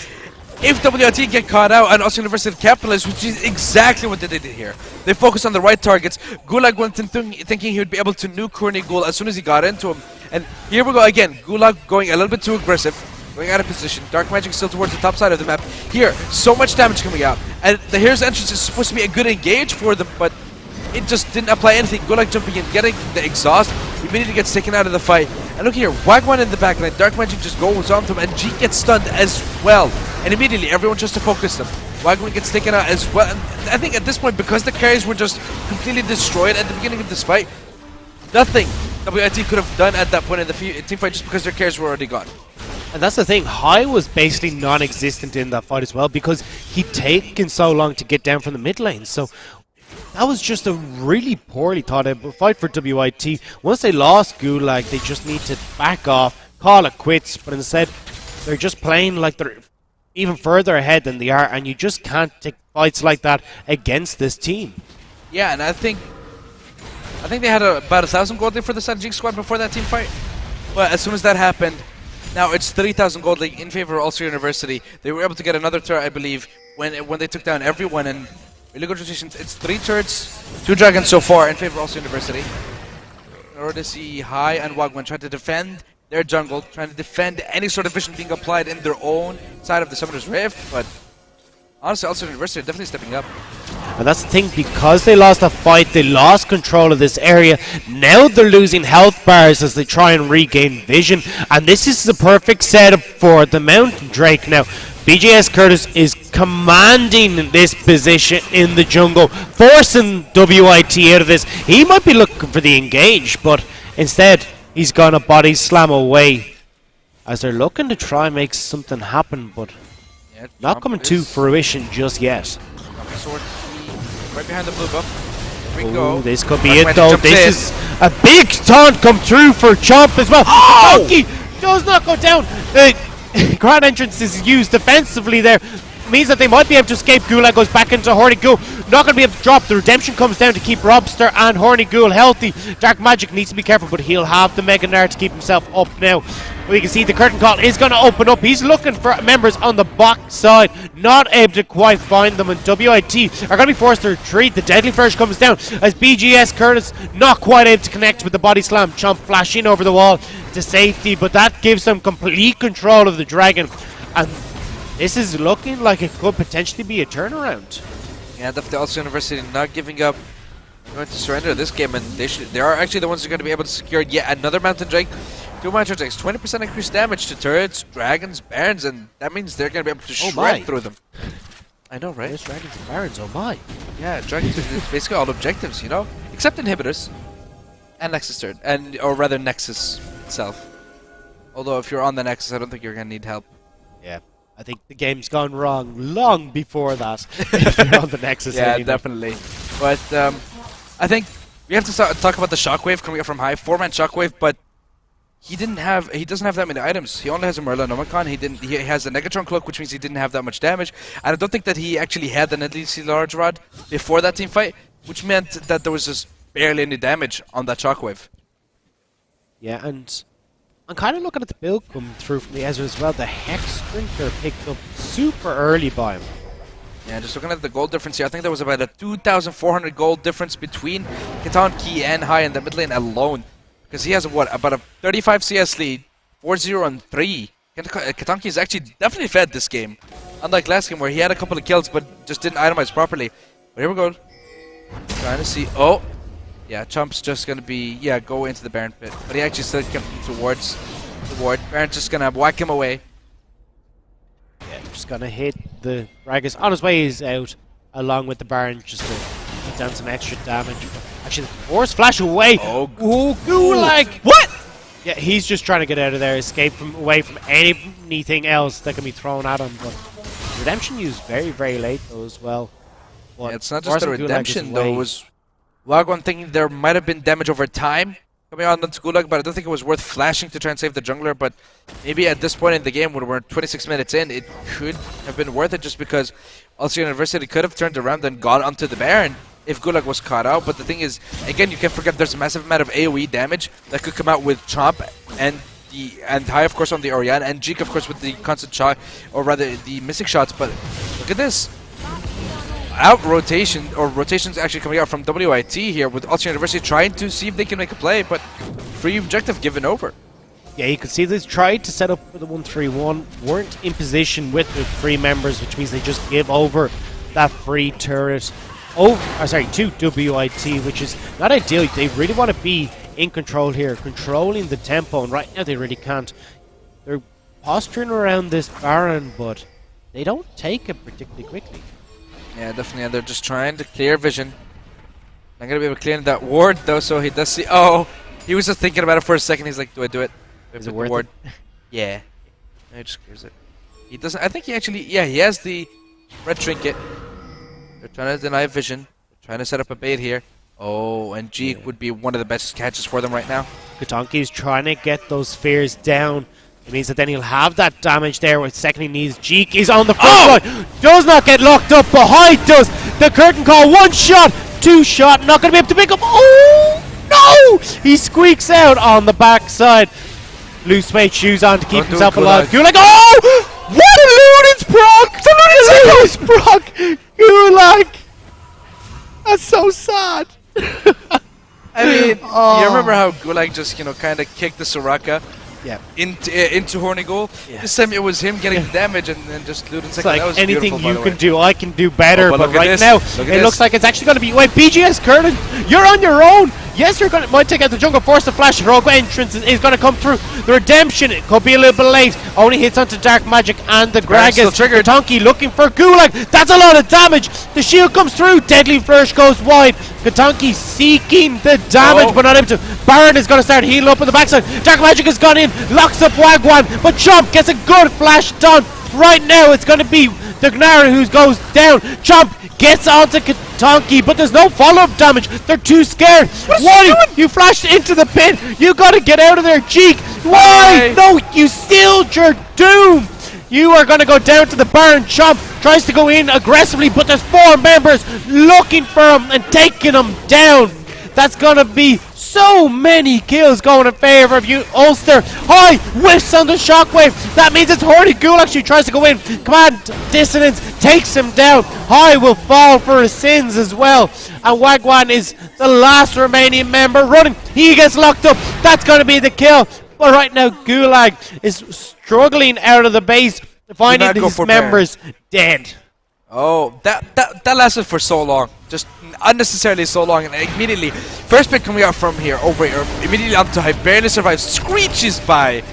If WIT get caught out and Ulster University capitalize, which is exactly what they did here. They focused on the right targets. Gulag went in thinking he would be able to nuke Corny Ghoul as soon as he got into him. And here we go again. Gulag going a little bit too aggressive. Going out of position. Dark Magic still towards the top side of the map. Here, so much damage coming out. And the Hero's Entrance is supposed to be a good engage for them, but it just didn't apply anything. Gulag jumping in, getting the exhaust. Immediately gets taken out of the fight. And look here, Wagwan in the backline. Dark Magic just goes onto him, and Jeek gets stunned as well. And immediately, everyone just to focus them. Wagwan gets taken out as well. And I think at this point, because the carries were just completely destroyed at the beginning of this fight, nothing WIT could have done at that point in the team fight just because their carries were already gone. And that's the thing, High was basically non-existent in that fight as well because he'd taken so long to get down from the mid lane. So that was just a really poorly thought out fight for WIT. Once they lost Gulag, they just need to back off, call it quits, but instead they're just playing like they're even further ahead than they are, and you just can't take fights like that against this team. Yeah, and I think they had about 1,000 gold there for the side of Jeek Squad before that team fight. But as soon as that happened, Now it's 3,000 gold league in favor of Ulster University. They were able to get another turret, I believe, when they took down everyone. And really good rotations. It's 3 turrets, 2 dragons so far in favor of Ulster University. In order to see High and Wagwan trying to defend their jungle, trying to defend any sort of vision being applied in their own side of the Summoner's Rift. But honestly, Ulster University are definitely stepping up. And that's the thing, because they lost a fight, they lost control of this area. Now they're losing health bars as they try and regain vision. And this is the perfect setup for the Mountain Drake now. BGS Curtis is commanding this position in the jungle, forcing WIT out of this. He might be looking for the engage, but instead he's gonna body slam away as they're looking to try and make something happen, but Yeah, not coming to fruition just yet. Sword right behind the blue buff. Here we Ooh, go. this could be Wagwan it though. jumps This in. is a big taunt come through for Chomp as well. Oh! Donkey does not go down. Grand entrance is used defensively there. Means that they might be able to escape. Gulag goes back into Horny Ghoul. Not going to be able to drop. The redemption comes down to keep Robster and Horny Ghoul healthy. Dark Magic needs to be careful, but he'll have the Mega Nard to keep himself up now. We can see the curtain call is going to open up. He's looking for members on the back side. Not able to quite find them, and WIT are going to be forced to retreat. The Deadly Flourish comes down as BGS Curtis not quite able to connect with the body slam. Chomp flashing over the wall to safety, but that gives them complete control of the dragon. And this is looking like it could potentially be a turnaround. Yeah, the Ulster University not giving up. They're going to surrender this game, and they are actually the ones who are going to be able to secure yet another Mountain Drake. 2 Mountain Drakes, 20% increased damage to turrets, dragons, barons, and that means they're going to be able to shred through them. I know, right? There's dragons and barons, oh my. Yeah, dragons it's basically all objectives, you know? Except inhibitors. And Nexus turret, or rather Nexus itself. Although if you're on the Nexus, I don't think you're going to need help. Yeah, I think the game's gone wrong long before that. If you're on the Nexus. Yeah, anyway. definitely. But I think we have to talk about the Shockwave coming up from High. 4-man Shockwave, but he doesn't have that many items. He only has a Merlin Omicron. He has a Negatron Cloak, which means he didn't have that much damage. And I don't think that he actually had an NDC Large Rod before that team fight, which meant that there was just barely any damage on that Shockwave. Yeah, and I'm kind of looking at the build coming through from the Ezra as well. The Hex Drinker picked up super early by him. Yeah, just looking at the gold difference here, I think there was about a 2,400 gold difference between Katanki and High in the mid lane alone. Because he has, what, about a 35 CS lead, 4-0 and 3. Katanki is actually definitely fed this game. Unlike last game where he had a couple of kills but just didn't itemize properly. But here we go. Trying to see. Oh! Yeah, Chomp's just going to be, go into the Baron pit. But he actually still kept him towards the ward. Baron's just going to whack him away. Yeah, just going to hit the Ragus. On his way he's out, along with the Baron, just to put down some extra damage. Actually, the Force Flash away. Oh, Gulag! What? Yeah, he's just trying to get out of there, escape away from anything else that can be thrown at him. But redemption used very, very late though as well. But Yeah, it's not just the forcing Gulag redemption is though. away. It was Wagwan thinking there might have been damage over time coming on to Gulag, but I don't think it was worth flashing to try and save the jungler. But maybe at this point in the game, when we're 26 minutes in, it could have been worth it just because Ulster University could have turned around and got onto the Baron if Gulag was caught out. But the thing is, again, you can't forget there's a massive amount of AoE damage that could come out with Chomp and High, of course, on the Orianna, and Jeek, of course, with the constant shot, or rather the missing shots. But look at this. Rotations actually coming out from WIT here with Ulster University trying to see if they can make a play, but free objective given over. Yeah, you can see they tried to set up for the 1-3-1, weren't in position with the 3 members, which means they just give over that free turret to WIT, which is not ideal. They really want to be in control here, controlling the tempo, and right now they really can't. They're posturing around this Baron, but they don't take it particularly quickly. Yeah, definitely, and they're just trying to clear vision. Not going to be able to clear that ward, though, so he does see... Oh! He was just thinking about it for a second. He's like, do I do it? Is it worth it? Yeah. No, he just clears it. He doesn't... I think he actually... Yeah, he has the red trinket. They're trying to deny vision. They're trying to set up a bait here. Oh, and Jeek would be one of the best catches for them right now. Katanki's trying to get those fears down. It means that then he'll have that damage there with second he needs. Jeek is on the front line. Does not get locked up behind us. The curtain call. 1 shot, 2 shot. Not going to be able to pick up. Oh, no! He squeaks out on the backside. blue suede shoes on to keep Don't do himself it, alive. Gulag. Gulag, oh! What a Ludens proc! The Ludens proc! Gulag! That's so sad. I mean, Oh. you remember how Gulag just, kind of kicked the Soraka Yeah. into Horny Goal? Yeah. This time it was him getting the damage and then just Ludens. It's like that was anything beautiful, by you the can way. do, I can do better. Oh, but but look at right this. now, Look at it looks this. like it's actually going to be. Wait, BGS Curtin, you're on your own. Yes, you're going to might take out the jungle, force the flash. Rogue entrance is going to come through. The redemption, it could be a little bit late. Only hits onto Dark Magic and the Baron's still Gragas. triggered. Katanki looking for Gulag. That's a lot of damage. The shield comes through. Deadly Flourish goes wide. Katanki seeking the damage, Oh. but not able to. Baron is going to start healing up on the backside. Dark Magic has gone in, locks up Wagwan, but Chomp gets a good flash done. Right now, it's going to be the Gnara who goes down. Chomp gets onto Katanki, but there's no follow-up damage. They're too scared. Why? You flashed into the pit. You got to get out of there, Cheek. Why? No, you sealed your doom. You are going to go down to the Baron. Chomp tries to go in aggressively, but there's 4 members looking for him and taking him down. That's going to be so many kills going in favor of you, Ulster. High whiffs on the shockwave. That means it's Horny Gulag. She tries to go in. Command Dissonance takes him down. High will fall for his sins as well. And Wagwan is the last remaining member running. He gets locked up. That's going to be the kill. But right now, Gulag is struggling out of the base, finding not go his for members dead. Oh, that lasted for so long. Just unnecessarily so long. And immediately, first pick coming out from here, over here, immediately onto High, barely survives, screeches by.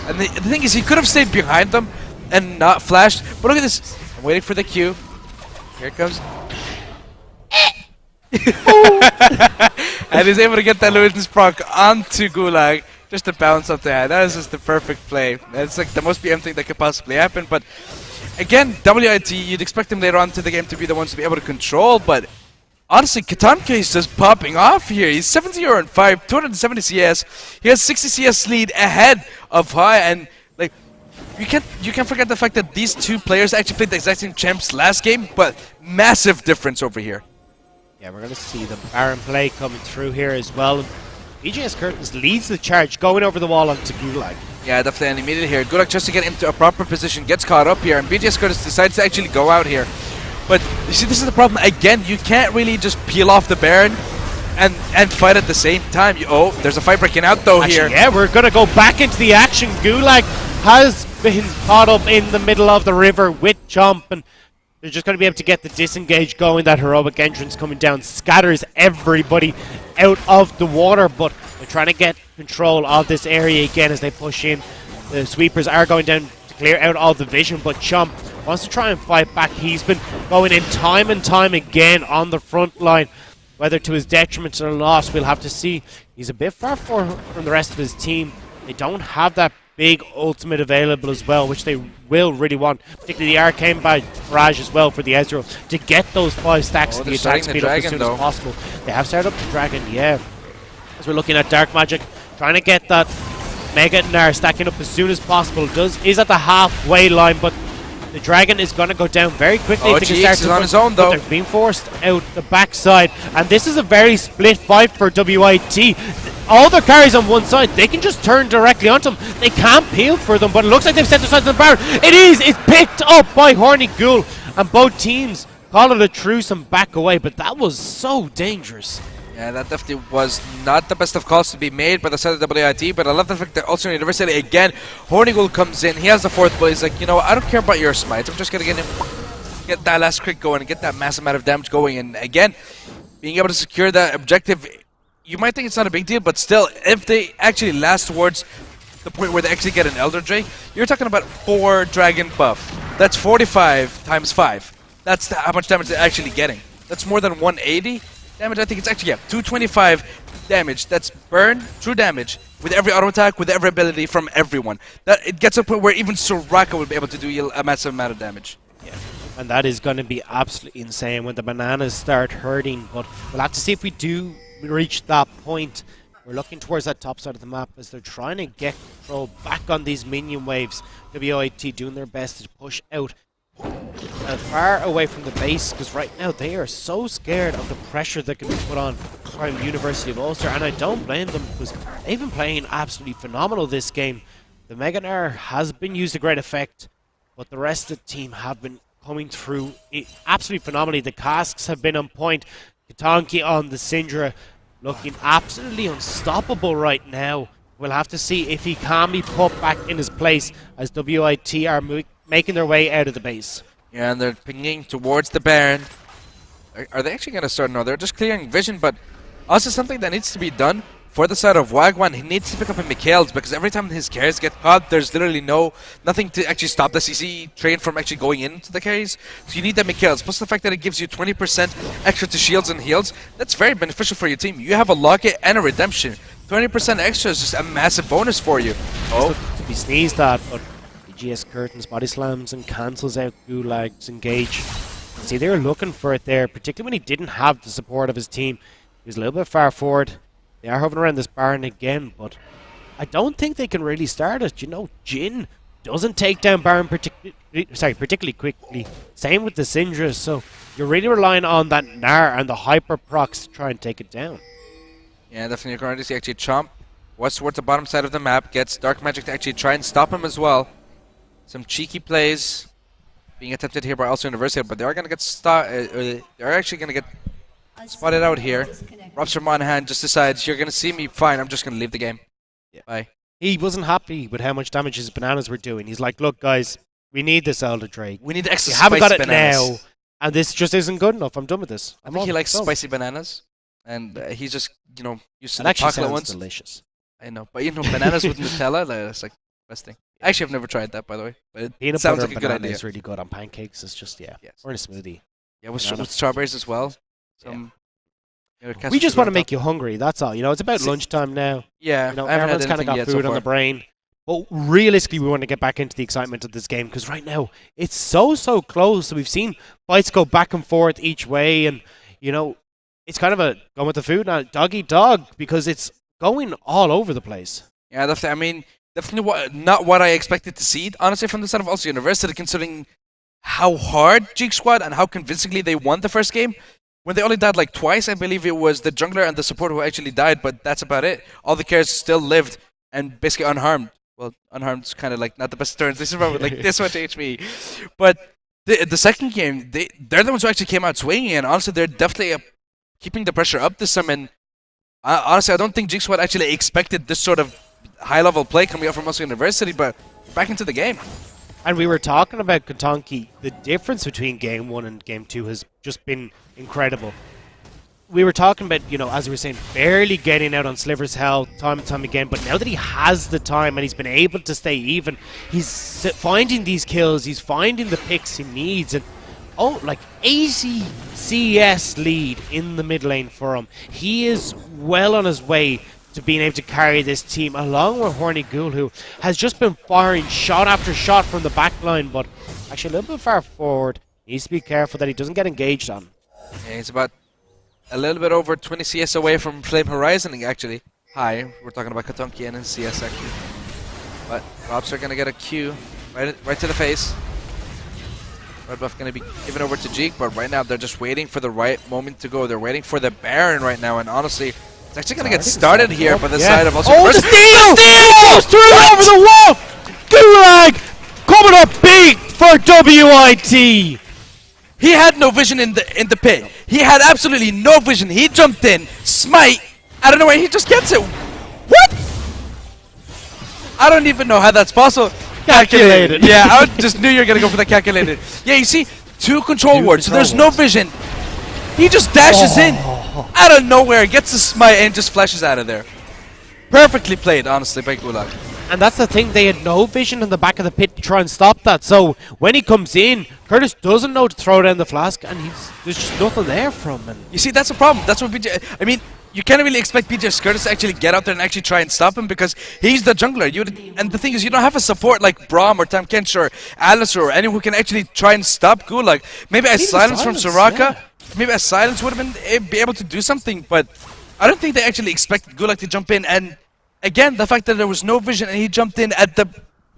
And the thing is, he could have stayed behind them and not flashed. But look at this. I'm waiting for the cue. Here it comes. And he's able to get that Luden's proc onto Gulag just to bounce up the head. That is just the perfect play. That's like the most BM thing that could possibly happen. But again, WIT, you'd expect them later on to the game to be the ones to be able to control, but honestly, Katanka is just popping off here. He's 7-0 and 5, 270 CS. He has 60 CS lead ahead of High, and like you can't forget the fact that these two players actually played the exact same champs last game, but massive difference over here. Yeah, we're going to see the Baron play coming through here as well. BGS Curtains leads the charge, going over the wall onto Gulag. Yeah, definitely, and immediately here, Gulag just to get into a proper position, gets caught up here, and BGS Curtis decides to actually go out here. But you see, this is the problem. Again, you can't really just peel off the Baron and fight at the same time. Oh, there's a fight breaking out though Actually, here. yeah, we're going to go back into the action. Gulag has been caught up in the middle of the river with Chomp, and they're just going to be able to get the disengage going. That heroic entrance coming down scatters everybody out of the water, but they're trying to get control of this area again as they push in. The sweepers are going down to clear out all the vision, but Chomp wants to try and fight back. He's been going in time and time again on the front line, whether to his detriment or loss, we'll have to see. He's a bit far from the rest of his team. They don't have that big ultimate available as well, which they will really want, particularly the arcane barrage as well for the Ezreal to get those 5 stacks of the attack speed up as soon as possible. They have started up the dragon, yeah. As we're looking at Dark Magic, trying to get that Mega Gnar stacking up as soon as possible. Is at the halfway line, but the dragon is going to go down very quickly. Oh, GX is on his own though. They're being forced out the backside, and this is a very split fight for WIT. All their carries on one side, they can just turn directly onto them. They can't peel for them, but it looks like they've set their sights on the Baron. It's picked up by Horny Ghoul, and both teams call it a truce and back away, but that was so dangerous. Yeah, that definitely was not the best of calls to be made by the side of WIT, but I love the fact that Ulster University, again, Horny Ghoul comes in, he has the 4th bullet, he's like, you know, I don't care about your smite, I'm just going to get that last crit going and get that massive amount of damage going, and again, being able to secure that objective, you might think it's not a big deal, but still, if they actually last towards the point where they actually get an Elder Drake, you're talking about 4 dragon buff. That's 45 times 5. That's how much damage they're actually getting. That's more than 180 damage. I think it's actually, yeah, 225 damage. That's burn, true damage, with every auto attack, with every ability from everyone. That it gets to a point where even Soraka will be able to do a massive amount of damage. Yeah, and that is going to be absolutely insane when the bananas start hurting, but we'll have to see if we do reach that point. We're looking towards that top side of the map as they're trying to get control back on these minion waves. WIT doing their best to push out far away from the base, because right now they are so scared of the pressure that can be put on by University of Ulster, and I don't blame them because they've been playing absolutely phenomenal this game. The Mega Nair has been used to great effect, but the rest of the team have been coming through it absolutely phenomenally. The casks have been on point. Katonki on the Syndra looking absolutely unstoppable right now. We'll have to see if he can be put back in his place as WIT are making their way out of the base. Yeah, and they're pinging towards the Baron. Are they actually going to start? No, they're just clearing vision, but also something that needs to be done for the side of Wagwan. He needs to pick up a Mikhail's because every time his carries get caught, there's literally nothing to actually stop the CC train from actually going into the carries. So you need that Mikhail's. Plus the fact that it gives you 20% extra to shields and heals. That's very beneficial for your team. You have a locket and a redemption. 20% extra is just a massive bonus for you. Oh, to be sneezed at, but EGS curtains, body slams, and cancels out Gulag's engage. See, they were looking for it there, particularly when he didn't have the support of his team. He was a little bit far forward. They are hovering around this Baron again, but I don't think they can really start it. You know, Jin doesn't take down Baron particularly quickly. Same with the Syndra, so you're really relying on that Nair and the Hyper Procs to try and take it down. Yeah, definitely you're going to see actually Chomp was towards the bottom side of the map, gets Dark Magic to actually try and stop him as well. Some cheeky plays being attempted here by Ulster University, but they are going to get they're actually going to get spotted out here. Robster Monahan just decides, you're going to see me, fine, I'm just going to leave the game. Yeah. Bye. He wasn't happy with how much damage his bananas were doing. He's like, look guys, we need this Elder Drake. We need extra spicy haven't got it bananas. Now, and this just isn't good enough. I'm done with this. I think he likes spicy bananas, and he's just, you know, used to the chocolate sounds ones. Delicious. I know, but you know, bananas with Nutella, that's like the best thing. Actually, I've never tried that, by the way. But it Peanut sounds butter like a good idea. It's really good on pancakes. It's just, yeah. Yes. Or in a smoothie. Yeah, with strawberries as well. Some, yeah. We just want to make you hungry, that's all. You know, it's about lunchtime now. Yeah, you know, everyone's kind of got food on the brain. But realistically, we want to get back into the excitement of this game because right now, it's so close. So we've seen fights go back and forth each way. And, you know, it's kind of a going with the food now, dog eat dog, because it's going all over the place. Yeah, definitely. I mean, definitely not what I expected to see, honestly, from the side of Ulster University, considering how hard Jig Squad and how convincingly they won the first game. When they only died like twice, I believe it was the jungler and the support who actually died, but that's about it. All the carries still lived and basically unharmed. Well, unharmed is kind of like not the best turns. This is about like this much HP. But the second game, they're the ones who actually came out swinging, and honestly, they're definitely keeping the pressure up this time. And honestly, I don't think Jig Squad actually expected this sort of high-level play coming out from Ulster University, but back into the game. And we were talking about Katonki. The difference between Game 1 and Game 2 has just been incredible. We were talking about, you know, as we were saying, barely getting out on Sliver's health time and time again, but now that he has the time and he's been able to stay even, he's finding these kills, he's finding the picks he needs, and like 80 CS lead in the mid lane for him. He is well on his way to being able to carry this team, along with Horny Ghoul, who has just been firing shot after shot from the back line, but actually a little bit far forward. He needs to be careful that he doesn't get engaged on. Yeah, he's about a little bit over 20 CS away from Flame Horizon, actually. Hi, we're talking about Katonki and CS, actually. But Robs are going to get a Q right to the face. Red buff going to be given over to Jeek, but right now they're just waiting for the right moment to go. They're waiting for the Baron right now, and honestly, it's actually going to get started here by the side of Ulster. Oh, the steal! He goes through over the wall! Gulag coming up big for WIT! He had no vision in the pit. He had absolutely no vision. He jumped in, smite, I don't know where he just gets it. What? I don't even know how that's possible. Calculated. Yeah, I just knew you were going to go for the calculated. Yeah, you see, two control wards, so there's no vision. He just dashes in out of nowhere, gets the smite, and just flashes out of there. Perfectly played, honestly, by Gulag. And that's the thing, they had no vision in the back of the pit to try and stop that. So when he comes in, Curtis doesn't know to throw down the flask, and there's just nothing there from him. You see, that's a problem. That's what BJ... I mean, you can't really expect BJ Curtis to actually get out there and actually try and stop him because he's the jungler. And the thing is, you don't have a support like Braum or Tam Kench or Alistair or anyone who can actually try and stop Gulag. Maybe a silence from Soraka. Yeah. Maybe a silence would have be able to do something, but I don't think they actually expected Gulag to jump in. And again, the fact that there was no vision and he jumped in at the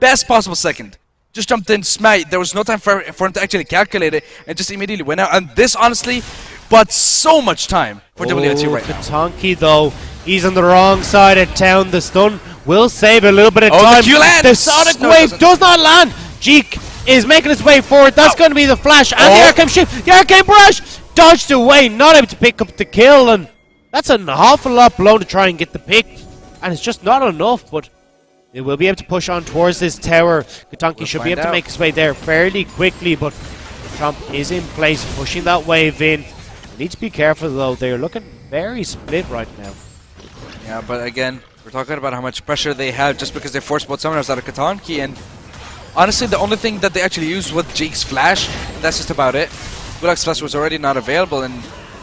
best possible second. Just jumped in, smite. There was no time for him to actually calculate it and just immediately went out. And this, honestly, bought so much time for WIT right now. Katonki, though, he's on the wrong side of town. The stun will save a little bit of Oh, time. the Q lands! The Sonic No, it Wave doesn't. does not land. Jeek is making his way forward. That's going to be the flash and the Oh. Arcane Shift. The Arcane Barrage dodged away, not able to pick up the kill, and that's an awful lot below to try and get the pick. And it's just not enough, but they will be able to push on towards this tower. Katonki should be find able to out. make his way there fairly quickly, but Trump is in place, pushing that wave in. Need to be careful though, they're looking very split right now. Yeah, but again, we're talking about how much pressure they have just because they forced both summoners out of Katonki, and honestly, the only thing that they actually used was Jake's flash, and that's just about it. Gulag's flash was already not available, and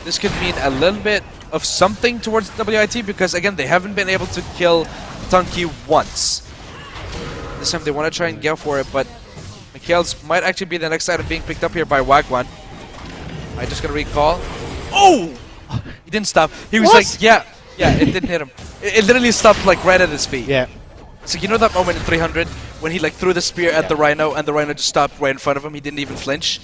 this could mean a little bit of something towards WIT because, again, they haven't been able to kill Katonki once. This time they want to try and go for it, but Mikhail's might actually be the next item being picked up here by Wagwan. I just gotta recall. Oh! He didn't stop. He was What? like, yeah, it didn't hit him. It literally stopped like right at his feet. Yeah. So you know that moment in 300 when he like threw the spear at the Rhino and the Rhino just stopped right in front of him. He didn't even flinch.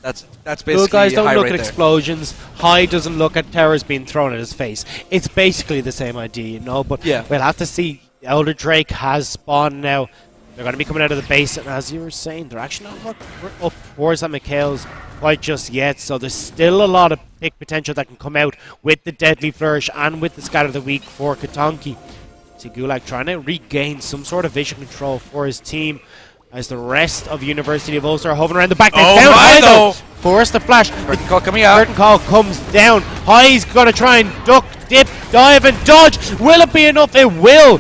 That's basically Little guys don't high look right at there. explosions. High doesn't look at towers being thrown at his face. It's basically the same idea, you know. But Yeah. we'll have to see. Elder Drake has spawned now. They're going to be coming out of the base, and as you were saying, they're actually not up towards that Mikhail's quite just yet. So there's still a lot of pick potential that can come out with the Deadly Flourish and with the Scatter of the Week for Katonki. See Gulag trying to regain some sort of vision control for his team as the rest of University of Ulster are hovering around the back. They're Oh down my high though! Force the flash. Curtain call coming out. Curtain call comes down. High's going to try and duck, dip, dive, and dodge. Will it be enough? It will.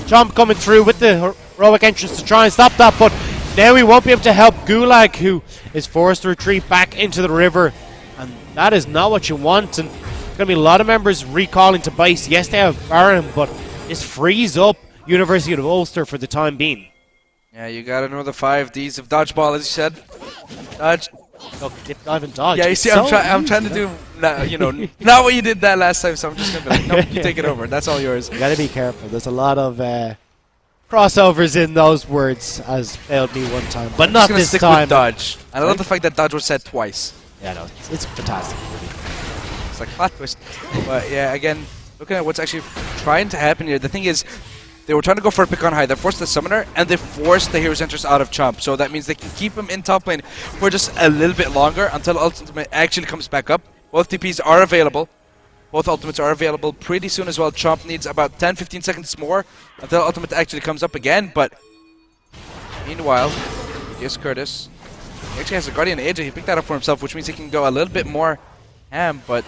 Chomp coming through with the heroic entrance to try and stop that, but now he won't be able to help Gulag, who is forced to retreat back into the river, and that is not what you want. And there's going to be a lot of members recalling to base. Yes, they have Baron, but this frees up University of Ulster for the time being. Yeah, you gotta know the 5 Ds of dodgeball, as you said. Dodge. Look, dip, dive, and dodge. Yeah, you It's see, so I'm trying to easy. do, not what you did that last time. So I'm just gonna be like, no, you take it over. That's all yours. You gotta be careful. There's a lot of crossovers in those words, as failed me one time, but I'm not just gonna this stick time. with dodge. I love Sorry? the fact that dodge was said twice. Yeah, no, it's fantastic. It's like plot twist. But yeah, again, looking at what's actually trying to happen here. The thing is, they were trying to go for a pick on high. They forced the summoner and they forced the hero's entrance out of Chomp. So that means they can keep him in top lane for just a little bit longer until ultimate actually comes back up. Both TPs are available. Both ultimates are available pretty soon as well. Chomp needs about 10-15 seconds more until ultimate actually comes up again. But meanwhile, here's Curtis. He actually has a Guardian Age. He picked that up for himself, which means he can go a little bit more ham. But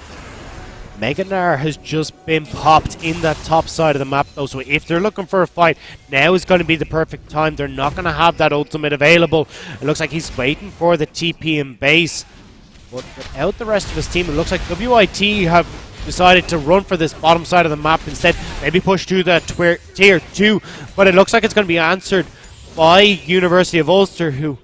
Meganar has just been popped in that top side of the map though, so if they're looking for a fight, now is going to be the perfect time. They're not going to have that ultimate available. It looks like he's waiting for the TP in base. But without the rest of his team, it looks like WIT have decided to run for this bottom side of the map instead. Maybe push to the tier 2, but it looks like it's going to be answered by University of Ulster, who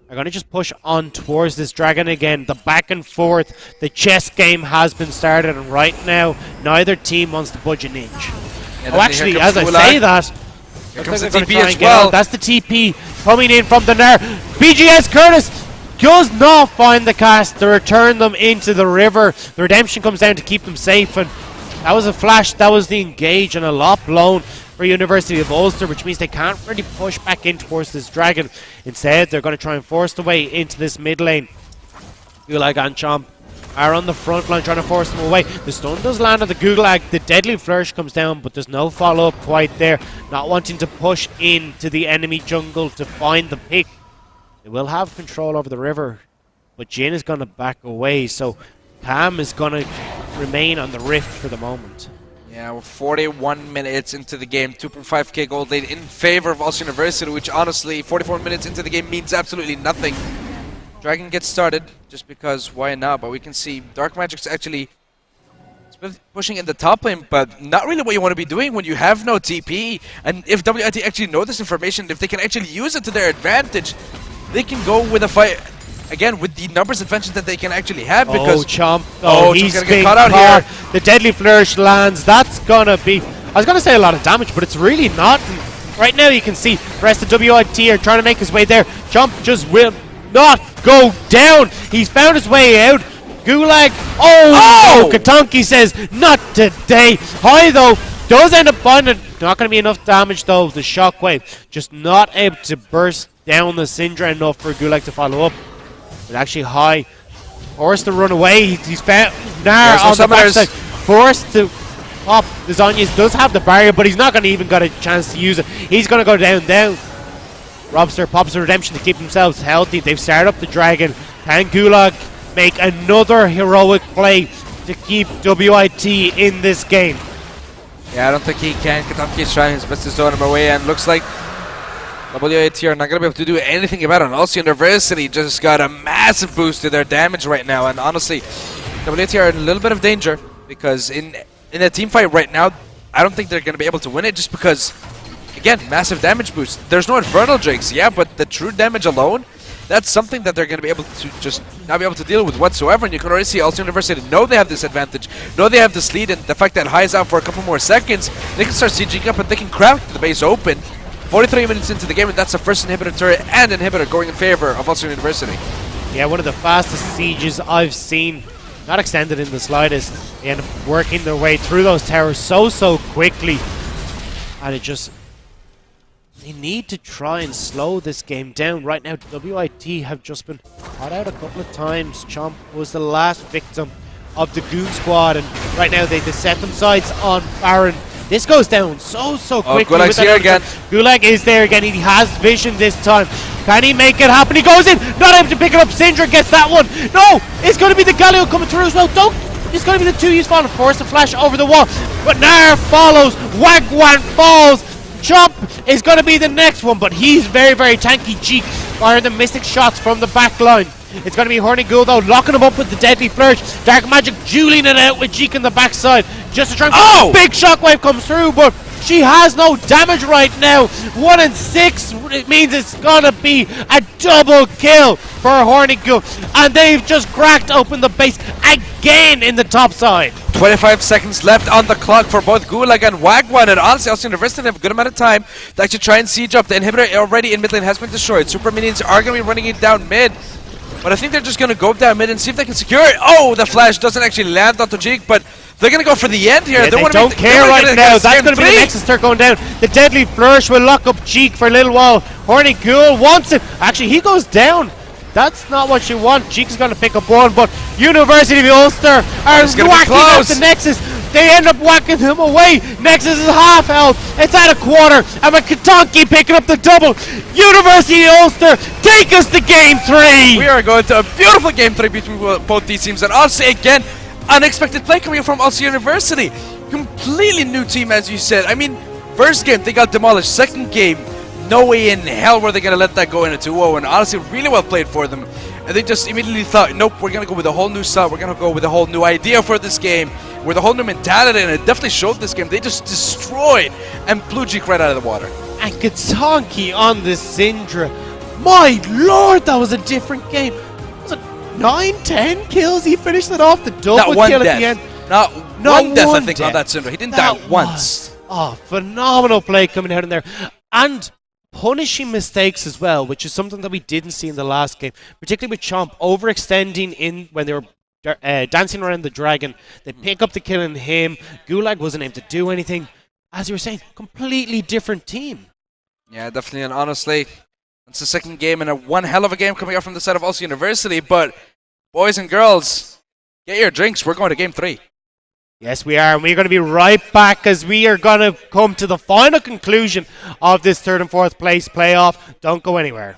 are going to just push on towards this dragon again. The back and forth, the chess game has been started, and right now, neither team wants to budge an inch. yeah, Oh, actually, as I Gulag. say that, Here looks comes like the they're gonna TP try as and get well. out. That's the TP coming in from the Nair. BGS Curtis does not find the cast to return them into the river. The redemption comes down to keep them safe, and that was a flash, that was the engage, and a lot blown for University of Ulster, which means they can't really push back in towards this dragon. Instead, they're going to try and force the way into this mid lane. Gulag and Chomp are on the front line trying to force them away. The stun does land on the Gulag. The Deadly Flourish comes down, but there's no follow-up quite there. Not wanting to push into the enemy jungle to find the pick. They will have control over the river, but Jin is going to back away, so Cam is going to remain on the rift for the moment. Yeah, we're 41 minutes into the game, 2.5k gold lead in favor of Ulster University, which honestly, 44 minutes into the game means absolutely nothing. Dragon gets started, just because why not? But we can see Dark Magic's actually pushing in the top lane, but not really what you want to be doing when you have no TP. And if WIT actually know this information, if they can actually use it to their advantage, they can go with a fight. Again, with the numbers advantage that they can actually have, because Chomp. Oh, He's Chomp's gonna being get caught out caught. here. The Deadly Flourish lands. That's going to be, I was going to say a lot of damage, but it's really not. And right now you can see the rest of WIT are trying to make his way there. Chomp just will not go down. He's found his way out. Gulag. Oh! Oh! Katonki says, not today. High, though, does end up finding not going to be enough damage though. The shockwave just not able to burst down the Syndra enough for Gulag to follow up. But actually high. Forced to run away. He's found Nar on the backside. Forced to pop. The Zonyas does have the barrier, but he's not going to even got a chance to use it. He's going to go down. Robster pops the redemption to keep themselves healthy. They've started up the dragon. Can Gulag make another heroic play to keep WIT in this game? Yeah, I don't think he can. Katamki's trying his best to zone him away, and looks like WIT are not going to be able to do anything about it. And also University just got a massive boost to their damage right now, and honestly, WIT are in a little bit of danger because in a team fight right now, I don't think they're going to be able to win it just because, again, massive damage boost. There's no Infernal Drakes, yeah, but the true damage alone, that's something that they're going to be able to just not be able to deal with whatsoever. And you can already see Ulster University know they have this advantage, know they have this lead, and the fact that High is out for a couple more seconds, they can start sieging up and they can crack the base open. 43 minutes into the game, and that's the first inhibitor turret and inhibitor going in favor of Ulster University. Yeah, one of the fastest sieges I've seen. Not extended in the slightest. They end up working their way through those towers so quickly. And it just... They need to try and slow this game down. Right now, WIT have just been caught out a couple of times. Chomp was the last victim of the Goon Squad, and right now they set them sights on Baron. This goes down so quickly. Gulag's here again. Gulag is there again. He has vision this time. Can he make it happen? He goes in. Not able to pick it up. Syndra gets that one. No! It's going to be the Galio coming through as well. Don't! It's going to be the 2 use falling. Force to flash over the wall. But Nar follows. Wagwan falls. Chomp is going to be the next one, but he's very tanky. Cheek firing the mystic shots from the back line. It's going to be Horny Ghoul though, locking him up with the deadly flourish. Dark Magic dueling it out with Jeek on the backside. Just to try and big shockwave comes through, but she has no damage right now. 1 and 6, it means it's going to be a double kill for Horny Ghoul. And they've just cracked open the base again in the top side. 25 seconds left on the clock for both Gulag and Wagwan, and honestly, Ulster University have a good amount of time to actually try and siege up. The inhibitor already in mid lane has been destroyed. Super minions are going to be running it down mid. But I think they're just going to go down mid and see if they can secure it. Oh, the flash doesn't actually land onto Jeek, but they're going to go for the end here. Yeah, they don't care right now. That's going to be the Nexus turret going down. The deadly flourish will lock up Jeek for a little while. Horny Ghoul wants it. Actually, he goes down. That's not what you want. Jeek is going to pick up one, but University of Ulster are whacking out the Nexus. They end up whacking him away. Nexus is half health. It's at a quarter. And Katonki picking up the double. University of Ulster take us to game 3. We are going to a beautiful game 3 between both these teams. And also, again, unexpected play coming from Ulster University. Completely new team, as you said. I mean, first game, they got demolished. Second game, no way in hell were they going to let that go in a 2-0. And honestly, really well played for them. And they just immediately thought, nope, we're going to go with a whole new style. We're going to go with a whole new idea for this game. With a whole new mentality, and it definitely showed this game. They just destroyed and blew Jeek right out of the water. And Katonki on the Syndra. My lord, that was a different game. Was it 9-10 kills? He finished it off the double kill at the end. Not one death, I think, on that Syndra. He didn't die once. Oh, phenomenal play coming out in there. And punishing mistakes as well, which is something that we didn't see in the last game, particularly with Chomp overextending in when they were dancing around the dragon. They pick up the kill on him. Gulag wasn't able to do anything. As you were saying, completely different team. Yeah, definitely, and honestly, it's the second game and a one hell of a game coming out from the side of Ulster University, but boys and girls, get your drinks. We're going to game 3. Yes, we are, and we're going to be right back as we are going to come to the final conclusion of this 3rd and 4th place playoff. Don't go anywhere.